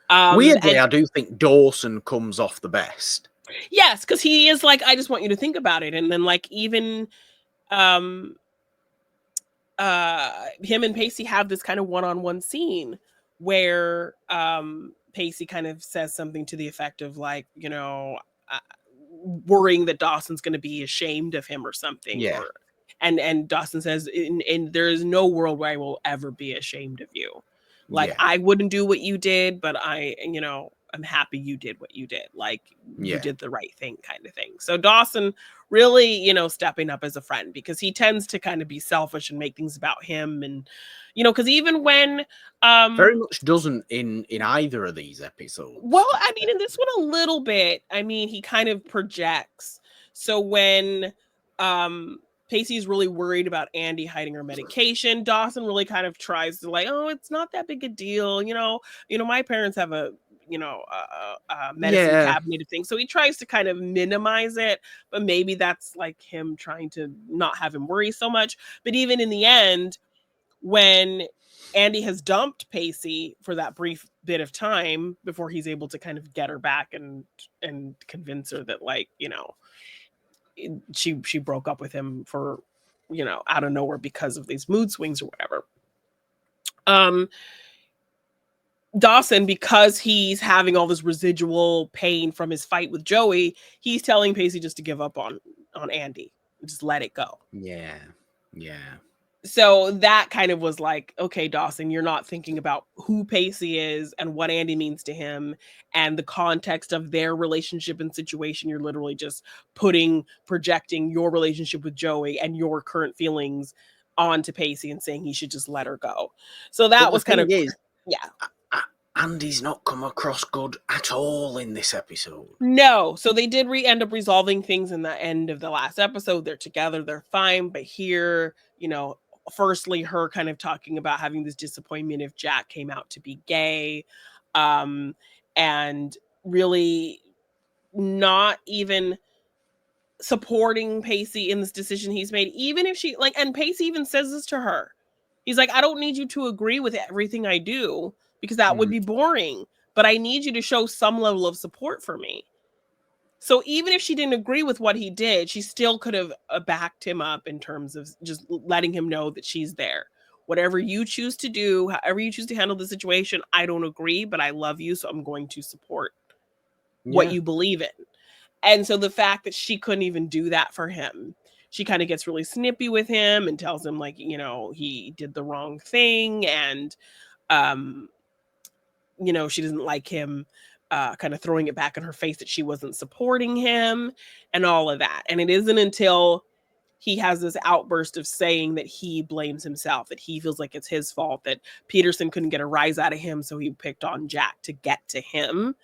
[SPEAKER 1] Weirdly,
[SPEAKER 2] And
[SPEAKER 1] I do think Dawson comes off the best.
[SPEAKER 2] yes, because he is like, I just want you to think about it. And then like even um him and Pacey have this kind of one-on-one scene where Pacey kind of says something to the effect of like, uh, worrying that Dawson's going to be ashamed of him or something,
[SPEAKER 1] Yeah.
[SPEAKER 2] or and Dawson says, in there is no world where I will ever be ashamed of you. Like,
[SPEAKER 1] Yeah.
[SPEAKER 2] I wouldn't do what you did, but I'm happy you did what you did. Like, you
[SPEAKER 1] Yeah.
[SPEAKER 2] did the right thing kind of thing. So Dawson really, stepping up as a friend, because he tends to kind of be selfish and make things about him. And, because even when,
[SPEAKER 1] Very much doesn't in either of these episodes,
[SPEAKER 2] well,
[SPEAKER 1] to be
[SPEAKER 2] I mean, in this one a little bit. I mean, he kind of projects. So when um Pacey's really worried about Andy hiding her medication, Dawson really kind of tries to, like, oh, it's not that big a deal. My parents have a medicine
[SPEAKER 1] Yeah.
[SPEAKER 2] cabinet of things. So he tries to kind of minimize it, but maybe that's like him trying to not have him worry so much. But even in the end, when Andy has dumped Pacey for that brief bit of time before he's able to kind of get her back and convince her that, like, she broke up with him for, out of nowhere because of these mood swings or whatever. Dawson, because he's having all this residual pain from his fight with Joey, he's telling Pacey just to give up on Andy, just let it go.
[SPEAKER 1] Yeah. Yeah.
[SPEAKER 2] So that kind of was like, okay, Dawson, you're not thinking about who Pacey is and what Andy means to him and the context of their relationship and situation. You're literally just projecting your relationship with Joey and your current feelings onto Pacey and saying he should just let her go. So
[SPEAKER 1] But
[SPEAKER 2] that
[SPEAKER 1] the
[SPEAKER 2] was kind
[SPEAKER 1] thing
[SPEAKER 2] of,
[SPEAKER 1] is,
[SPEAKER 2] yeah.
[SPEAKER 1] Andy's not come across good at all in this episode.
[SPEAKER 2] No, so they did end up resolving things in the end of the last episode. They're together, they're fine. But here, firstly, her kind of talking about having this disappointment if Jack came out to be gay, and really not even supporting Pacey in this decision he's made, even if she, like, and Pacey even says this to her. He's like, I don't need you to agree with everything I do because that would be boring, but I need you to show some level of support for me. So even if she didn't agree with what he did, she still could have backed him up in terms of just letting him know that she's there. Whatever you choose to do, however you choose to handle the situation, I don't agree, but I love you, so I'm going to support what
[SPEAKER 1] Yeah.
[SPEAKER 2] you believe in. And so the fact that she couldn't even do that for him, she kind of gets really snippy with him and tells him, like, he did the wrong thing, and um she doesn't like him kind of throwing it back in her face that she wasn't supporting him and all of that. And it isn't until he has this outburst of saying that he blames himself, that he feels like it's his fault, that Peterson couldn't get a rise out of him, so he picked on Jack to get to him,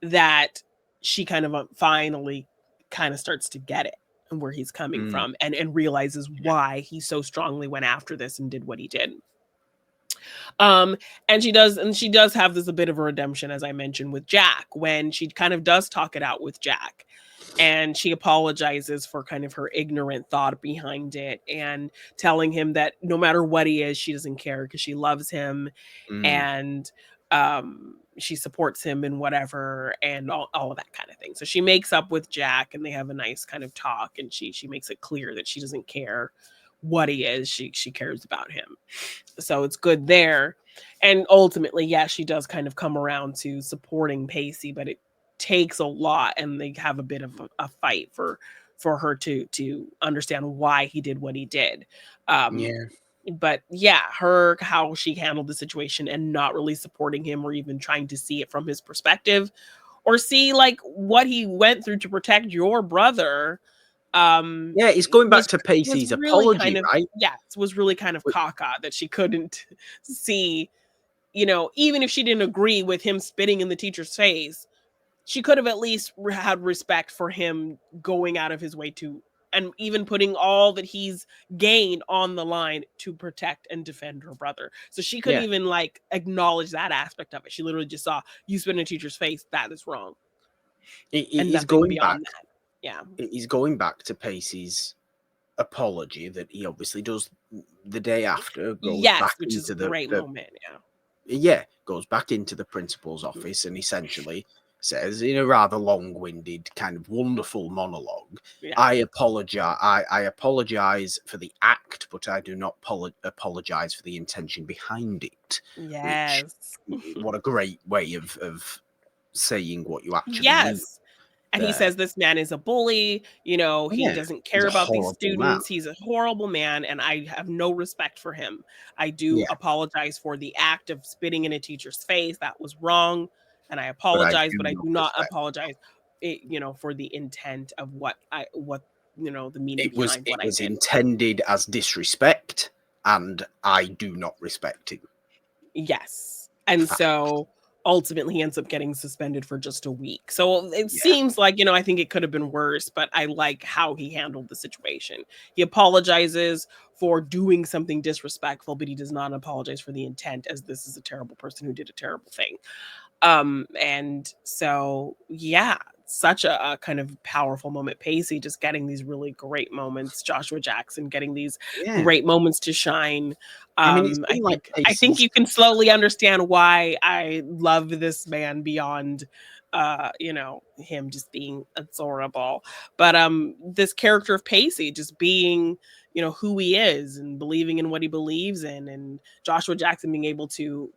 [SPEAKER 2] that she kind of finally kind of starts to get it and where he's coming from, and realizes why he so strongly went after this and did what he did. And she does have this a bit of a redemption, as I mentioned, with Jack, when she kind of does talk it out with Jack, and she apologizes for kind of her ignorant thought behind it, and telling him that no matter what he is, she doesn't care because she loves him, and she supports him in whatever, and all of that kind of thing. So she makes up with Jack, and they have a nice kind of talk, and she makes it clear that she doesn't care what he is, she cares about him. So it's good there. And ultimately, yeah, she does kind of come around to supporting Pacey, but it takes a lot, and they have a bit of a fight for her to understand why he did what he did.
[SPEAKER 1] Yeah.
[SPEAKER 2] But yeah, how she handled the situation and not really supporting him or even trying to see it from his perspective, or see like what he went through to protect your brother.
[SPEAKER 1] Yeah, it's going back to Pacey's
[SPEAKER 2] Really
[SPEAKER 1] apology,
[SPEAKER 2] kind of,
[SPEAKER 1] right?
[SPEAKER 2] yeah, it was really kind of caca that she couldn't see, even if she didn't agree with him spitting in the teacher's face, she could have at least had respect for him going out of his way to, and even putting all that he's gained on the line to protect and defend her brother. So she couldn't
[SPEAKER 1] Yeah.
[SPEAKER 2] even like acknowledge that aspect of it. She literally just saw, you spit in a teacher's face, that is wrong, and
[SPEAKER 1] He's
[SPEAKER 2] nothing
[SPEAKER 1] going back.
[SPEAKER 2] beyond that. Yeah.
[SPEAKER 1] He's going back to Pacey's apology that he obviously does the day after, goes
[SPEAKER 2] Yes,
[SPEAKER 1] back
[SPEAKER 2] which is
[SPEAKER 1] into
[SPEAKER 2] a great moment.
[SPEAKER 1] goes back into the principal's
[SPEAKER 2] Mhm.
[SPEAKER 1] office and essentially says, in a rather long-winded, kind of wonderful monologue,
[SPEAKER 2] Yeah.
[SPEAKER 1] I apologize for the act, but I do not apologize for the intention behind it. Which,
[SPEAKER 2] Yes.
[SPEAKER 1] what a great way of saying what you actually mean
[SPEAKER 2] Yes. And he
[SPEAKER 1] there.
[SPEAKER 2] says this man is a bully, he
[SPEAKER 1] Yeah,
[SPEAKER 2] doesn't
[SPEAKER 1] he's
[SPEAKER 2] care
[SPEAKER 1] a
[SPEAKER 2] about these
[SPEAKER 1] horrible man.
[SPEAKER 2] students. He's a horrible man, and I have no respect for him. I do
[SPEAKER 1] Yeah,
[SPEAKER 2] apologize for the act of spitting in a teacher's face. That was wrong. and I
[SPEAKER 1] But I
[SPEAKER 2] apologize,
[SPEAKER 1] do
[SPEAKER 2] but I
[SPEAKER 1] not
[SPEAKER 2] do not
[SPEAKER 1] respect.
[SPEAKER 2] apologize, for the intent of what the meaning
[SPEAKER 1] It was
[SPEAKER 2] behind
[SPEAKER 1] it
[SPEAKER 2] what I
[SPEAKER 1] was
[SPEAKER 2] did.
[SPEAKER 1] intended as disrespect, and I do not respect him
[SPEAKER 2] Yes. And
[SPEAKER 1] for that.
[SPEAKER 2] so ultimately he ends up getting suspended for just a week. So it
[SPEAKER 1] Yeah.
[SPEAKER 2] seems like, I think it could have been worse, but I like how he handled the situation. He apologizes for doing something disrespectful, but he does not apologize for the intent, as this is a terrible person who did a terrible thing. And so yeah, such a kind of powerful moment. Pacey just getting these really great moments. Joshua Jackson getting these
[SPEAKER 1] Yeah.
[SPEAKER 2] great moments to shine.
[SPEAKER 1] I mean, it's
[SPEAKER 2] I
[SPEAKER 1] been like
[SPEAKER 2] think I think
[SPEAKER 1] Pacey's.
[SPEAKER 2] you can slowly understand why I love this man beyond him just being adorable. But this character of Pacey just being, who he is and believing in what he believes in, and Joshua Jackson being able to,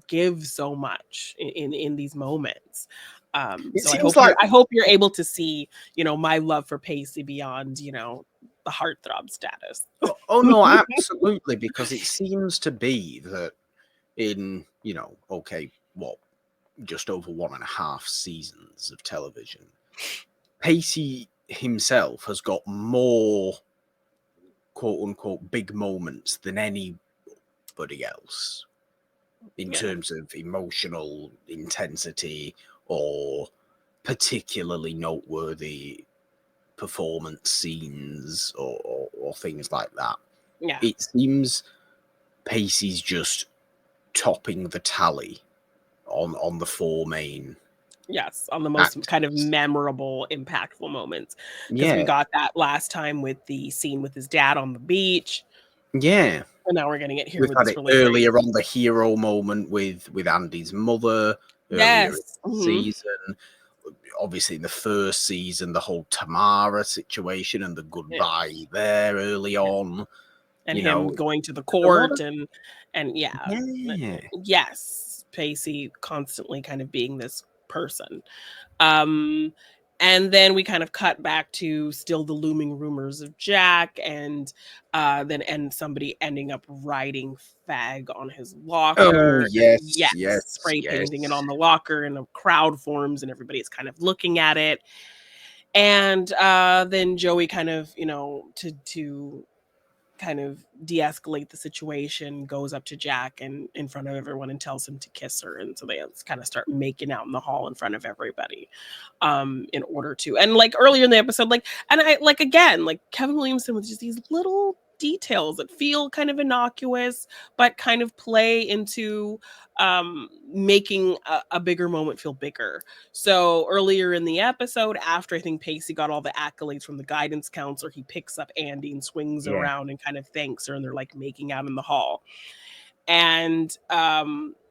[SPEAKER 2] give so much in these moments.
[SPEAKER 1] It
[SPEAKER 2] So
[SPEAKER 1] seems like.
[SPEAKER 2] I hope you're able to see, my love for Pacey beyond, the heartthrob status.
[SPEAKER 1] Oh no, absolutely, because it seems to be that in, okay, what, just over 1.5 seasons of television, Pacey himself has got more quote unquote big moments than anybody else in
[SPEAKER 2] Yeah.
[SPEAKER 1] terms of emotional intensity or particularly noteworthy performance scenes or things like that.
[SPEAKER 2] Yeah.
[SPEAKER 1] It seems Pacey's just topping the tally on the four main
[SPEAKER 2] Yes, on the most kind of
[SPEAKER 1] actors.
[SPEAKER 2] memorable, impactful moments, because we
[SPEAKER 1] Yeah,
[SPEAKER 2] got that last time with the scene with his dad on the beach,
[SPEAKER 1] yeah.
[SPEAKER 2] and now we're getting it here
[SPEAKER 1] We've
[SPEAKER 2] with
[SPEAKER 1] had
[SPEAKER 2] this
[SPEAKER 1] it
[SPEAKER 2] really great.
[SPEAKER 1] earlier on, the hero moment with Andy's mother earlier in
[SPEAKER 2] Yes.
[SPEAKER 1] the season. Obviously, in the first season, the whole Tamara situation and the
[SPEAKER 2] Yeah.
[SPEAKER 1] goodbye there early
[SPEAKER 2] Yeah.
[SPEAKER 1] on.
[SPEAKER 2] And
[SPEAKER 1] You
[SPEAKER 2] him
[SPEAKER 1] know,
[SPEAKER 2] going to the
[SPEAKER 1] there's a lot
[SPEAKER 2] court
[SPEAKER 1] of.
[SPEAKER 2] and yeah.
[SPEAKER 1] Yeah,
[SPEAKER 2] Yes, Pacey constantly kind of being this person. Um, and then we kind of cut back to still the looming rumors of Jack, and somebody ending up writing fag on his
[SPEAKER 1] oh
[SPEAKER 2] locker.
[SPEAKER 1] yes,
[SPEAKER 2] Yes,
[SPEAKER 1] yes,
[SPEAKER 2] spray painting it
[SPEAKER 1] yes.
[SPEAKER 2] on the locker, and a crowd forms, and everybody's kind of looking at it. And then Joey kind of, to kind of de-escalate the situation, goes up to Jack and in front of everyone and tells him to kiss her, and so they kind of start making out in the hall in front of everybody, in order to, and like earlier in the episode, like, and I like, again, like Kevin Williamson with just these little details that feel kind of innocuous but kind of play into making a bigger moment feel bigger. So earlier in the episode, after I think Pacey got all the accolades from the guidance counselor, he picks up Andy and swings
[SPEAKER 1] Yeah,
[SPEAKER 2] around and kind of thanks her, and they're like making out in the hall. And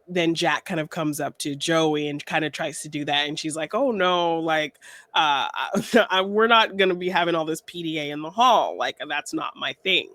[SPEAKER 2] then Jack kind of comes up to Joey and kind of tries to do that, and she's like, "Oh no, like we're not going to be having all this PDA in the hall. Like that's not my thing."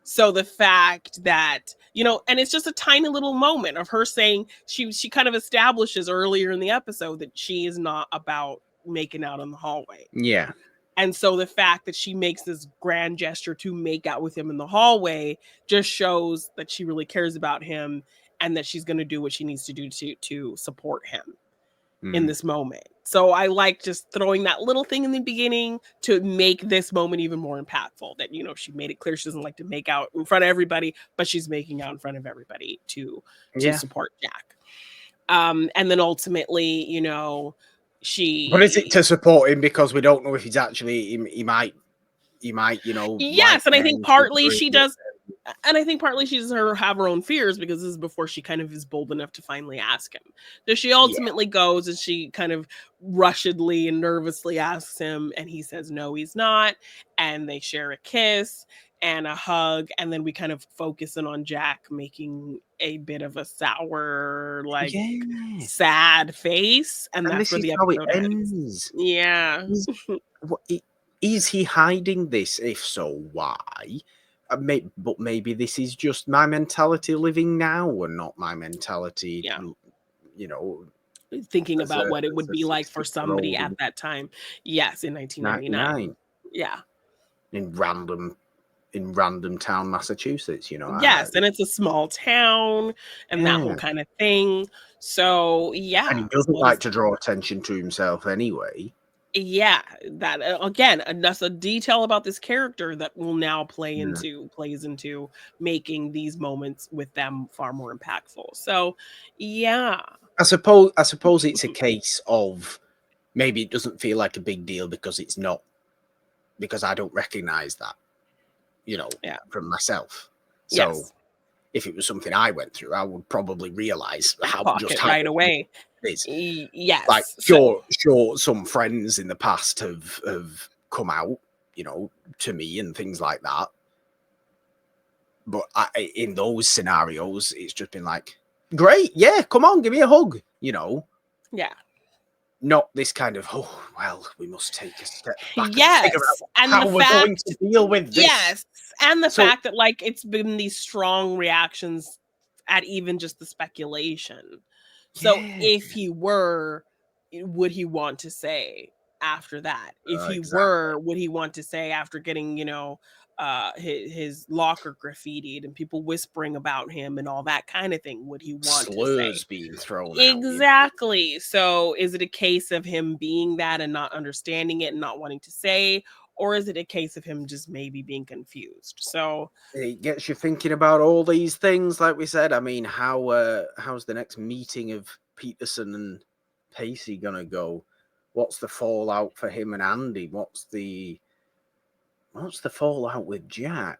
[SPEAKER 2] So the fact that, and it's just a tiny little moment of her saying, she kind of establishes earlier in the episode that she is not about making out in the hallway.
[SPEAKER 1] yeah,
[SPEAKER 2] And so the fact that she makes this grand gesture to make out with him in the hallway just shows that she really cares about him, and that she's going to do what she needs to do to support him in
[SPEAKER 1] mm,
[SPEAKER 2] this moment. So I like just throwing that little thing in the beginning to make this moment even more impactful, that, she made it clear she doesn't like to make out in front of everybody, but she's making out in front of everybody to
[SPEAKER 1] yeah.
[SPEAKER 2] support Jack. And then ultimately,
[SPEAKER 1] But is it
[SPEAKER 2] she
[SPEAKER 1] to support him because we don't know if he's actually he might like
[SPEAKER 2] yes, and I think
[SPEAKER 1] men,
[SPEAKER 2] partly
[SPEAKER 1] considering
[SPEAKER 2] she
[SPEAKER 1] that.
[SPEAKER 2] does, and I think partly she does have her own fears, because this is before she kind of is bold enough to finally ask him. So she
[SPEAKER 1] Yeah,
[SPEAKER 2] ultimately goes and she kind of rushedly and nervously asks him, and he says no, he's not. And they share a kiss and a hug, and then we kind of focus in on Jack making a bit of a sour, like
[SPEAKER 1] yeah.
[SPEAKER 2] sad face, and
[SPEAKER 1] And
[SPEAKER 2] that's
[SPEAKER 1] this
[SPEAKER 2] where
[SPEAKER 1] is
[SPEAKER 2] the
[SPEAKER 1] how it
[SPEAKER 2] episode ends.
[SPEAKER 1] ends.
[SPEAKER 2] Yeah.
[SPEAKER 1] Is is he hiding this? If so, why? But maybe this is just my mentality living now, and not my mentality,
[SPEAKER 2] Yeah.
[SPEAKER 1] you know,
[SPEAKER 2] Thinking
[SPEAKER 1] as
[SPEAKER 2] about
[SPEAKER 1] a
[SPEAKER 2] what it
[SPEAKER 1] as
[SPEAKER 2] would
[SPEAKER 1] a
[SPEAKER 2] be like for
[SPEAKER 1] 60-year
[SPEAKER 2] somebody
[SPEAKER 1] old
[SPEAKER 2] at
[SPEAKER 1] in
[SPEAKER 2] that time. Yes, in 1999.
[SPEAKER 1] 99
[SPEAKER 2] Yeah.
[SPEAKER 1] in random in random town, Massachusetts.
[SPEAKER 2] Yes, and it's a small town and that whole
[SPEAKER 1] Yeah.
[SPEAKER 2] kind of thing. So,
[SPEAKER 1] And he
[SPEAKER 2] yeah,
[SPEAKER 1] doesn't
[SPEAKER 2] what is
[SPEAKER 1] like to draw attention to himself anyway.
[SPEAKER 2] yeah, that again, that's a detail about this character that will now
[SPEAKER 1] Yeah.
[SPEAKER 2] plays into making these moments with them far more impactful. So, yeah.
[SPEAKER 1] I suppose it's a case of maybe it doesn't feel like a big deal because it's not, because I don't recognize that,
[SPEAKER 2] Yeah.
[SPEAKER 1] from myself. So
[SPEAKER 2] Yes.
[SPEAKER 1] if it was something I went through, I would probably realize how
[SPEAKER 2] Clock
[SPEAKER 1] just
[SPEAKER 2] it
[SPEAKER 1] how
[SPEAKER 2] right away.
[SPEAKER 1] it is. Like,
[SPEAKER 2] Yes. So,
[SPEAKER 1] sure, some friends in the past have come out, to me and things like that. But in those scenarios, it's just been like, great, yeah, come on, give me a hug,
[SPEAKER 2] yeah.
[SPEAKER 1] not this kind of, oh, well, we must take a step back and figure
[SPEAKER 2] Yes.
[SPEAKER 1] out
[SPEAKER 2] And
[SPEAKER 1] how
[SPEAKER 2] the
[SPEAKER 1] we're going to
[SPEAKER 2] fact
[SPEAKER 1] deal with this.
[SPEAKER 2] yes. And the
[SPEAKER 1] So,
[SPEAKER 2] fact that like it's been these strong reactions at even just the speculation. So
[SPEAKER 1] yeah,
[SPEAKER 2] if he were, would he want to say after that? If he
[SPEAKER 1] exactly.
[SPEAKER 2] were, would he want to say after getting, his locker graffitied and people whispering about him and all that kind of thing? Would he want to say?
[SPEAKER 1] Slurs being thrown out.
[SPEAKER 2] Exactly. So is it a case of him being that and not understanding it and not wanting to say? Or is it a case of him just maybe being confused? So
[SPEAKER 1] It gets you thinking about all these things, like we said. I mean, how's the next meeting of Peterson and Pacey gonna go? What's the fallout for him and Andy? What's the fallout with Jack?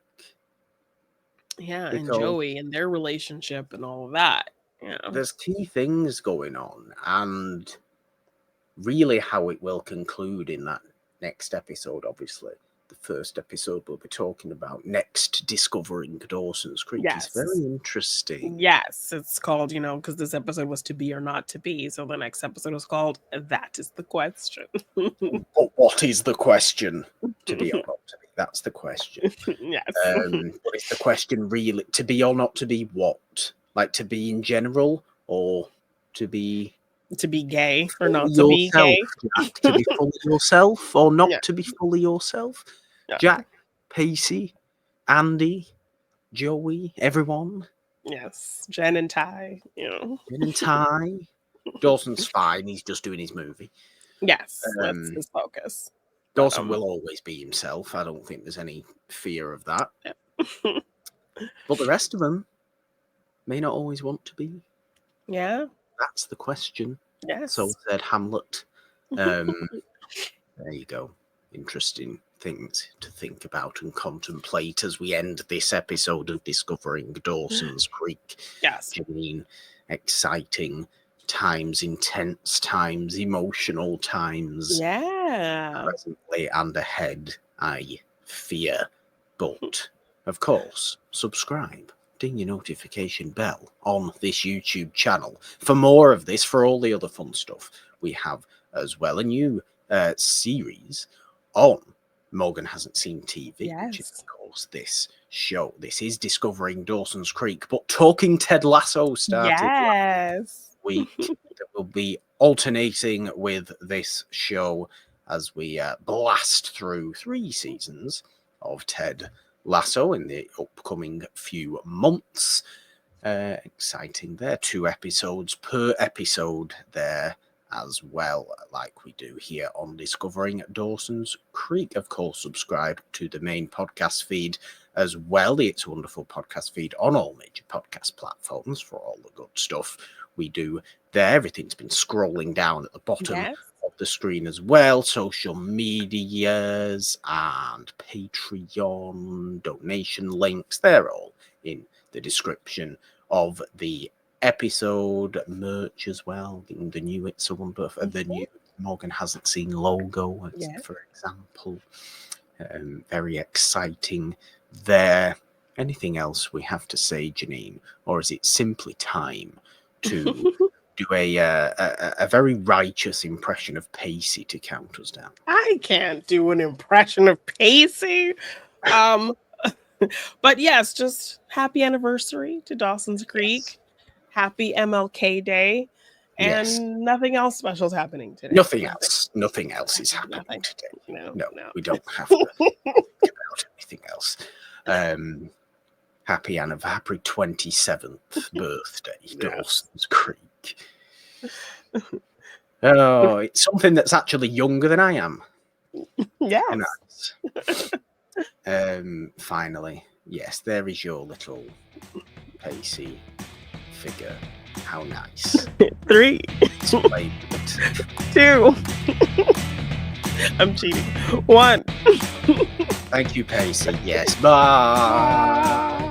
[SPEAKER 2] yeah, and
[SPEAKER 1] Because
[SPEAKER 2] Joey and their relationship and all of that. Yeah.
[SPEAKER 1] there's key things going on, and really how it will conclude in that next episode. Obviously, the first episode we'll be talking about next, discovering Dawson's Creek, is very
[SPEAKER 2] Yes.
[SPEAKER 1] interesting.
[SPEAKER 2] Yes. It's called, because this episode was to be or not to be. So the next episode is called That is the Question.
[SPEAKER 1] But what is the question? To be or not to be? That's the question.
[SPEAKER 2] Yes.
[SPEAKER 1] But is the question really to be or not to be? What, like, to be in general, or to be
[SPEAKER 2] To be gay or
[SPEAKER 1] fully
[SPEAKER 2] not to be
[SPEAKER 1] yourself,
[SPEAKER 2] gay.
[SPEAKER 1] Jack? To be fully yourself or not
[SPEAKER 2] Yeah.
[SPEAKER 1] to be fully yourself?
[SPEAKER 2] Yeah.
[SPEAKER 1] Jack, Pacey, Andy, Joey, everyone.
[SPEAKER 2] Yes. Jen and Ty,
[SPEAKER 1] Jen and Ty. Dawson's fine. He's just doing his movie.
[SPEAKER 2] Yes, that's
[SPEAKER 1] Um,
[SPEAKER 2] his focus. But
[SPEAKER 1] Dawson will always be himself. I don't think there's any fear of that.
[SPEAKER 2] yeah.
[SPEAKER 1] But the rest of them may not always want to be.
[SPEAKER 2] Yeah.
[SPEAKER 1] That's the question.
[SPEAKER 2] Yes.
[SPEAKER 1] So said Hamlet. There you go. Interesting things to think about and contemplate as we end this episode of Discovering Dawson's Creek.
[SPEAKER 2] Yes.
[SPEAKER 1] Janine, exciting times, intense times, emotional times.
[SPEAKER 2] Yeah.
[SPEAKER 1] Presently and ahead, I fear. But, of course, subscribe. Ding your notification bell on this YouTube channel for more of this, for all the other fun stuff we have as well. A new series on Morgan Hasn't Seen TV, which is,
[SPEAKER 2] Yes.
[SPEAKER 1] of course, this show. This is Discovering Dawson's Creek, but Talking Ted Lasso started
[SPEAKER 2] Yes.
[SPEAKER 1] week that will be alternating with this show as we blast through 3 seasons of Ted Lasso in the upcoming few months. Exciting there. 2 episodes per episode there as well, like we do here on Discovering Dawson's Creek. Of course, subscribe to the main podcast feed as well. It's a wonderful podcast feed on all major podcast platforms for all the good stuff we do there. Everything's been scrolling down at the bottom
[SPEAKER 2] Yes.
[SPEAKER 1] of the screen as well. Social medias and Patreon donation links, they're all in the description of the episode. Merch as well, the new It's a Wonder, the new Morgan Hasn't Seen logo,
[SPEAKER 2] Yes.
[SPEAKER 1] for example. Very exciting there. Anything else we have to say, Janine, or is it simply time to do a very righteous impression of Pacey to count us down?
[SPEAKER 2] I can't do an impression of Pacey. But yes, just happy anniversary to Dawson's Creek.
[SPEAKER 1] Yes.
[SPEAKER 2] Happy MLK Day. And
[SPEAKER 1] Yes.
[SPEAKER 2] nothing else special is happening today.
[SPEAKER 1] Nothing else is happening
[SPEAKER 2] Nothing.
[SPEAKER 1] today.
[SPEAKER 2] No.
[SPEAKER 1] We don't have to think about anything else. Happy 27th birthday, Dawson's Creek. Oh, it's something that's actually younger than I am.
[SPEAKER 2] Yes.
[SPEAKER 1] Nice. Finally, yes, there is your little Pacey figure. How nice.
[SPEAKER 2] 3,
[SPEAKER 1] Displayed.
[SPEAKER 2] 2. I'm cheating. 1.
[SPEAKER 1] Thank you, Pacey. Yes. Bye.